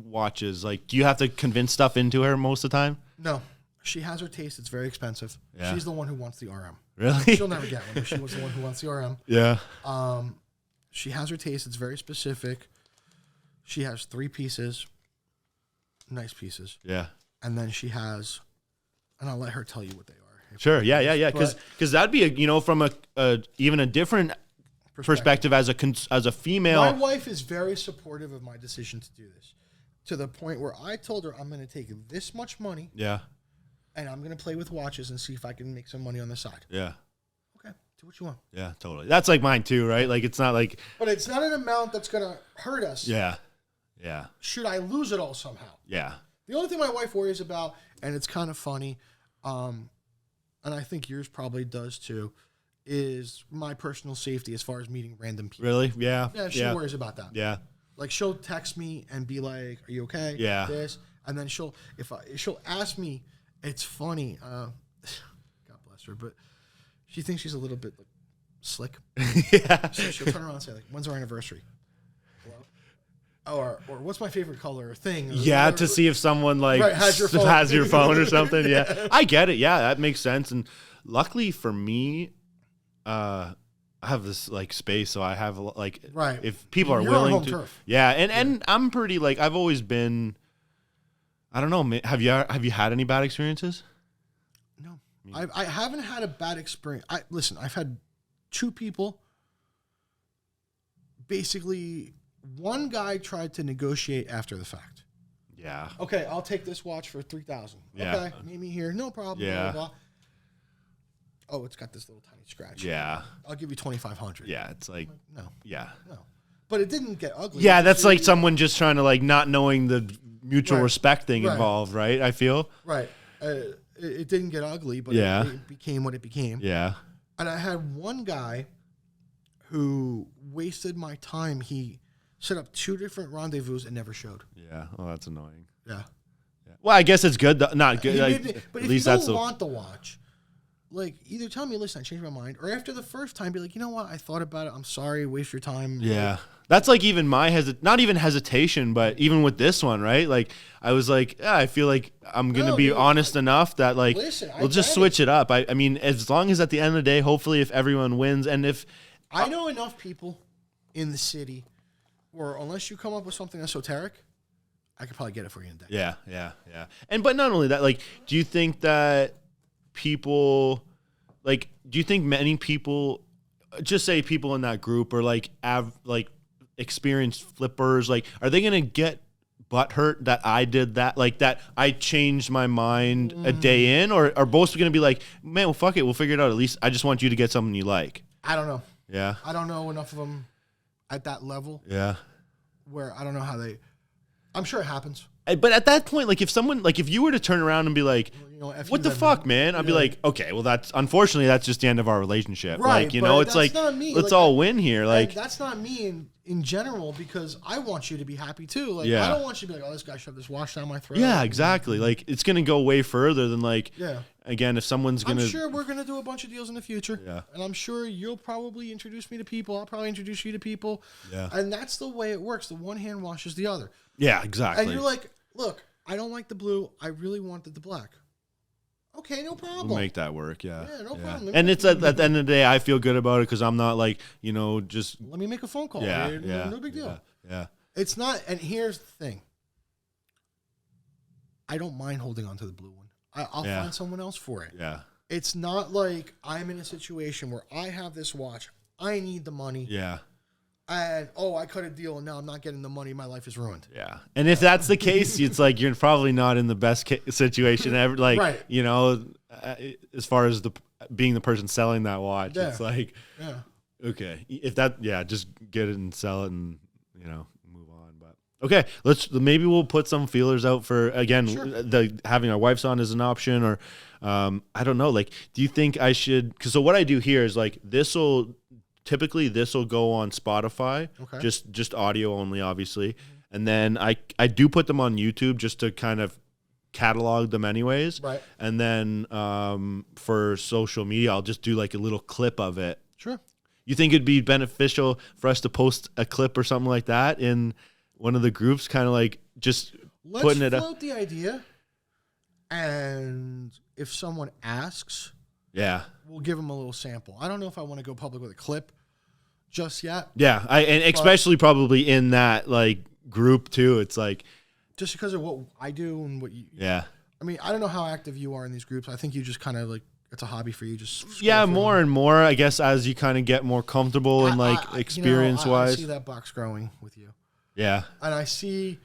watches. Do you have to convince stuff into her most of the time? No. She has her taste. It's very expensive. Yeah. She's the one who wants the RM. Really? She'll never get one, but she was the one who wants the RM. Yeah. She has her taste. It's very specific. She has 3 pieces. Nice pieces. Yeah. And then she has, and I'll let her tell you what they are. Sure. Yeah. Because that'd be from a even a different perspective as a female. My wife is very supportive of my decision to do this, to the point where I told her I'm going to take this much money. Yeah. And I'm going to play with watches and see if I can make some money on the side. Yeah. Okay. Do what you want. Yeah, totally. That's like mine too, right? Like it's not like. But it's not an amount that's going to hurt us. Yeah. Yeah. Should I lose it all somehow? Yeah. The only thing my wife worries about, and it's kind of funny, and I think yours probably does too, is my personal safety as far as meeting random people. Really? Yeah. Yeah, she worries about that. Yeah. Like she'll text me and be like, "Are you okay?" Yeah. This, and then she'll ask me. It's funny. God bless her, but she thinks she's a little bit like slick. Yeah. So she'll turn around and say, like, "When's our anniversary?" Or what's my favorite color or thing? Yeah, to see if someone like has your phone or something. Yeah, I get it. Yeah, that makes sense. And luckily for me, I have this like space, so I have like if people are willing to. Turf. Yeah, and I'm pretty like I've always been. I don't know. Have you had any bad experiences? No, I haven't had a bad experience. Listen, I've had 2 people. Basically, one guy tried to negotiate after the fact. Yeah. Okay, I'll take this watch for $3,000. Yeah. Okay, meet me here. No problem. Yeah. Blah, blah, blah. Oh, it's got this little tiny scratch. Yeah. I'll give you $2,500. Yeah, it's like no. Yeah. No. But it didn't get ugly. Yeah, that's like someone just trying to like not knowing the mutual respect thing involved, right? I feel. Right. It didn't get ugly, but it became what it became. Yeah. And I had one guy who wasted my time. He set up 2 different rendezvous and never showed. Yeah. Oh, that's annoying. Yeah. Well, I guess it's good. Not good. But if you don't want the watch, like either tell me, listen, I changed my mind, or after the first time, be like, you know what, I thought about it. I'm sorry, waste your time. Yeah. That's like even my not even hesitation, but even with this one, right? Like I was like, I feel like I'm gonna be honest enough that like we'll just switch it up. I mean, as long as at the end of the day, hopefully, if everyone wins, and if I know enough people in the city, where unless you come up with something esoteric, I could probably get it for you in a day. Yeah. And but not only that, like, do you think that people, like, do you think many people, just say people in that group, or like experienced flippers, like, are they gonna get butthurt that I did that, like that I changed my mind a day in, or are both gonna be like, man, well, fuck it, we'll figure it out. At least I just want you to get something you like. I don't know. Yeah. I don't know enough of them at that level. Yeah. Where I don't know how they. I'm sure it happens. But at that point, like if someone, like if you were to turn around and be like, what the fuck, man? I'd be like, okay, well, that's just the end of our relationship. Right, like, it's like, let's all win here. Like, that's not me in general, because I want you to be happy too. Like, I don't want you to be like, oh, this guy shoved this watch down my throat. Yeah, exactly. Like, it's going to go way further than like, again, if someone's going to. I'm sure we're going to do a bunch of deals in the future. Yeah. And I'm sure you'll probably introduce me to people. I'll probably introduce you to people. Yeah. And that's the way it works. The one hand washes the other. Yeah, exactly. And you're like, look, I don't like the blue. I really wanted the black. Okay, no problem. We'll make that work, yeah. Yeah, no problem. And it's at the end of the day, I feel good about it because I'm not like, just... Let me make a phone call. Yeah, No big deal. Yeah. It's not, and here's the thing. I don't mind holding on to the blue one. I'll find someone else for it. Yeah. It's not like I'm in a situation where I have this watch. I need the money. Yeah. And, I cut a deal, and now I'm not getting the money. My life is ruined. Yeah. And if that's the case, it's like you're probably not in the best situation ever. Like, as far as being the person selling that watch, it's like, okay. If that, just get it and sell it and, move on. But okay, maybe we'll put some feelers out for, again, having our wives on as an option, or I don't know. Like, do you think I should, so what I do here is like, typically this will go on Spotify, just audio only, obviously. And then I do put them on YouTube just to kind of catalog them anyways. Right. And then for social media, I'll just do like a little clip of it. Sure. You think it'd be beneficial for us to post a clip or something like that in one of the groups, kind of like just putting it up? Let's float the idea. And if someone asks, Yeah. we'll give them a little sample. I don't know if I want to go public with a clip just yet. Yeah. And especially probably in that like group too. It's like, just because of what I do and what you. Yeah. I mean, I don't know how active you are in these groups. I think you just kind of like, it's a hobby for you. Just more and more, I guess, as you kind of get more comfortable and like experience wise. I see that box growing with you. Yeah. And I see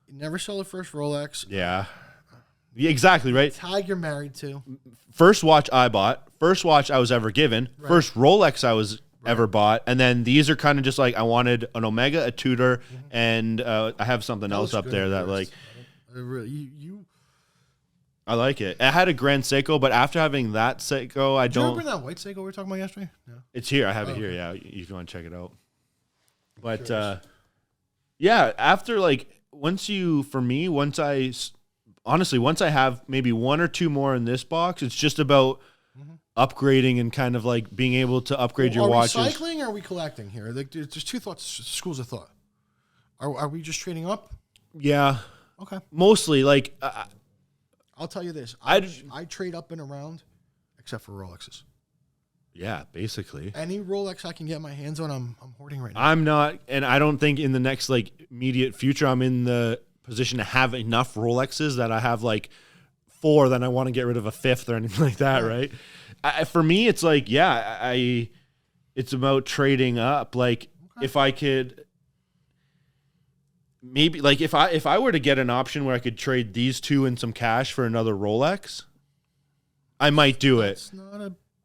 you never sell the first Rolex. Yeah. Exactly, right? Tag you're married to. First watch I bought. First watch I was ever given. Right. First Rolex I was ever bought. And then these are kind of just like I wanted an Omega, a Tudor, and I have something else up there that like. Really, I like it. I had a Grand Seiko, but after having that Seiko, I don't. Do you remember that white Seiko we were talking about yesterday? No. It's here. I have it here. Yeah, if you want to check it out. But yeah, after like once I have maybe one or two more in this box, it's just about upgrading and kind of like being able to upgrade your watches. Are we cycling or are we collecting here? Like, there's two schools of thought. Are we just trading up? Yeah. Okay. Mostly like. I'll tell you this. I trade up and around, except for Rolexes. Yeah, basically. Any Rolex I can get my hands on, I'm hoarding right now. I'm not, and I don't think in the next like immediate future I'm in the position to have enough Rolexes that I have like 4 that I want to get rid of a 5th or anything like that, right? For me, it's like, it's about trading up. Like if I could. Maybe like if I were to get an option where I could trade these two and some cash for another Rolex, I might do it.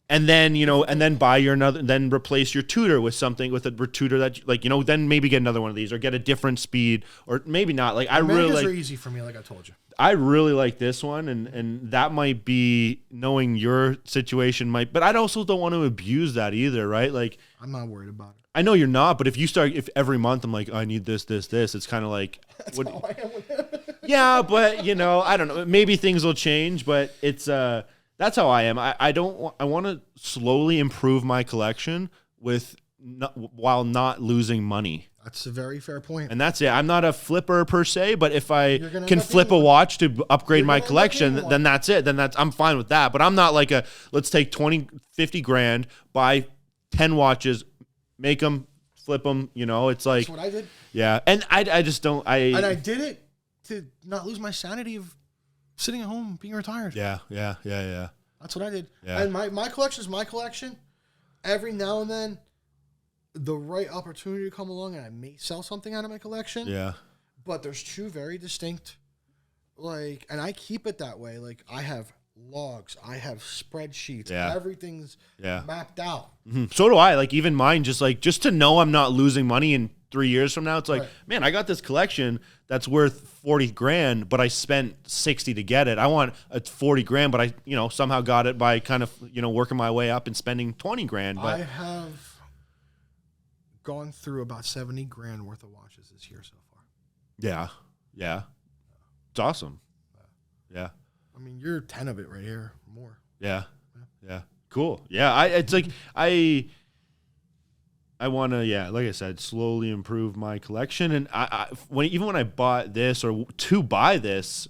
And then, and then buy then replace your Tudor with something with a Tudor that like, then maybe get another one of these or get a different speed or maybe not. Like are easy for me, like I told you. I really like this one and that might be knowing your situation but I also don't want to abuse that either, right? Like I'm not worried about it. I know you're not, but if every month I'm like, I need this, it's kind of like, that's how I am with it. Yeah, but I don't know, maybe things will change, but it's, that's how I am. I want to slowly improve my collection while not losing money. That's a very fair point. And that's it. I'm not a flipper per se, but if I can flip a watch to upgrade my collection, then that's it. I'm fine with that. But I'm not like let's take 20, 50 grand, buy 10 watches, make them, flip them, it's like. That's what I did. Yeah. And I just don't. And I did it to not lose my sanity of sitting at home being retired. Yeah. That's what I did. Yeah. And my collection is my collection. Every now and then, the right opportunity to come along and I may sell something out of my collection. Yeah. But there's two very distinct, like, and I keep it that way. Like, I have logs, I have spreadsheets, everything's mapped out. Mm-hmm. So do I. Like, even mine, just to know I'm not losing money in 3 years from now. It's like, man, I got this collection that's worth 40 grand, but I spent 60 to get it. I want a 40 grand, but I, somehow got it by kind of, working my way up and spending 20 grand. But I have gone through about 70 grand worth of watches this year so far. Yeah. It's awesome. Yeah. I mean, you're 10 of it right here, more. Yeah. Cool. Yeah. It's like, I want to, like I said, slowly improve my collection. And even when I bought this or to buy this,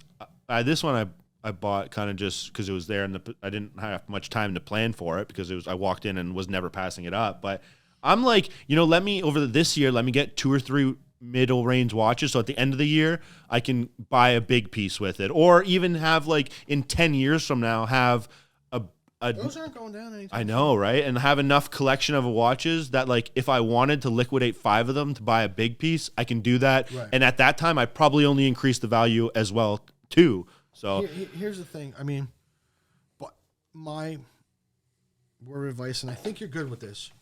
this one I bought kind of just because it was there and I didn't have much time to plan for it because I walked in and was never passing it up. But I'm like, this year, let me get 2 or 3 middle range watches. So at the end of the year, I can buy a big piece with it, or even have like in 10 years from now, have those aren't going down anytime. I know, right? And have enough collection of watches that like, if I wanted to liquidate 5 of them to buy a big piece, I can do that. Right. And at that time, I probably only increase the value as well too. So here's the thing. I mean, but my word of advice, and I think you're good with this,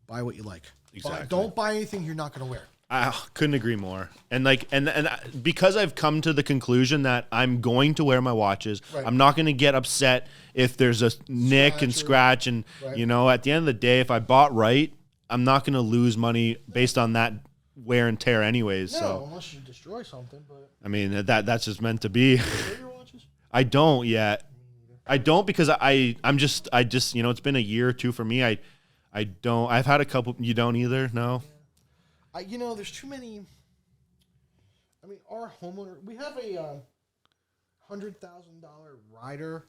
buy what you like. Exactly. Don't buy anything you're not going to wear. I couldn't agree more. And because I've come to the conclusion that I'm going to wear my watches, I'm not going to get upset if there's a nick and scratch. And, at the end of the day, if I bought right, I'm not going to lose money based on that wear and tear anyways. No, so unless you destroy something. But I mean, that's just meant to be. Do you wear your watches? I don't yet. I don't because I'm just it's been a year or two for me. I don't. I've had a couple. You don't either? No? Yeah. There's too many. I mean, our homeowner, we have a $100,000 rider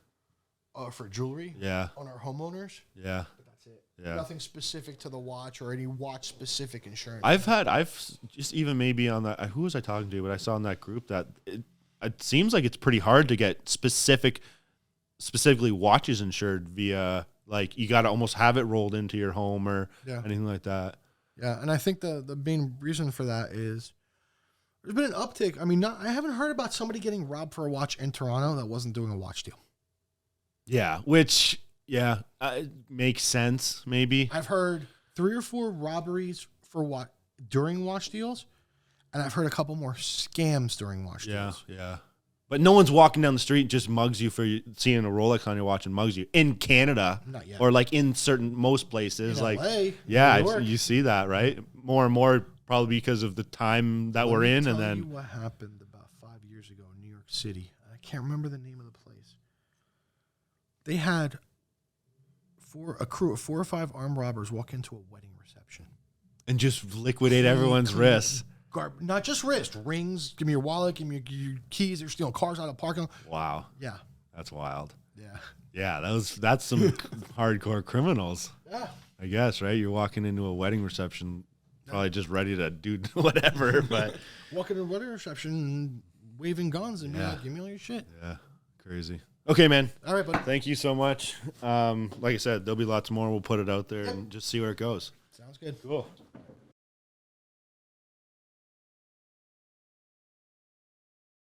for jewelry. Yeah. On our homeowners. Yeah. But that's it. Yeah. Nothing specific to the watch or any watch specific insurance. I've just even maybe on that. Who was I talking to? But I saw in that group that it seems like it's pretty hard to get specifically watches insured via, like, you got to almost have it rolled into your home or anything like that. Yeah, and I think the main reason for that is there's been an uptick. I mean, I haven't heard about somebody getting robbed for a watch in Toronto that wasn't doing a watch deal. Yeah, which makes sense. Maybe I've heard 3 or 4 robberies for during watch deals, and I've heard a couple more scams during watch deals. Yeah. But no one's walking down the street and just mugs you for seeing a Rolex on your watch and mugs you in Canada. Not yet. Or like in most places. In like LA, yeah, you see that, right? More and more probably because of the time that we're in. And then what happened about 5 years ago in New York City. I can't remember the name of the place. They had a crew of 4 or 5 armed robbers walk into a wedding reception and just liquidate everyone's wrists. Not just wrist, rings. Give me your wallet. Give me your keys. They're stealing cars out of parking lot. Wow. Yeah. That's wild. Yeah. Yeah, that's some hardcore criminals. Yeah. I guess, right? You're walking into a wedding reception, probably just ready to do whatever, but walking to a wedding reception and waving guns and be like, give me all your shit. Yeah. Crazy. Okay, man. All right, buddy. Thank you so much. Like I said, there'll be lots more. We'll put it out there and just see where it goes. Sounds good. Cool.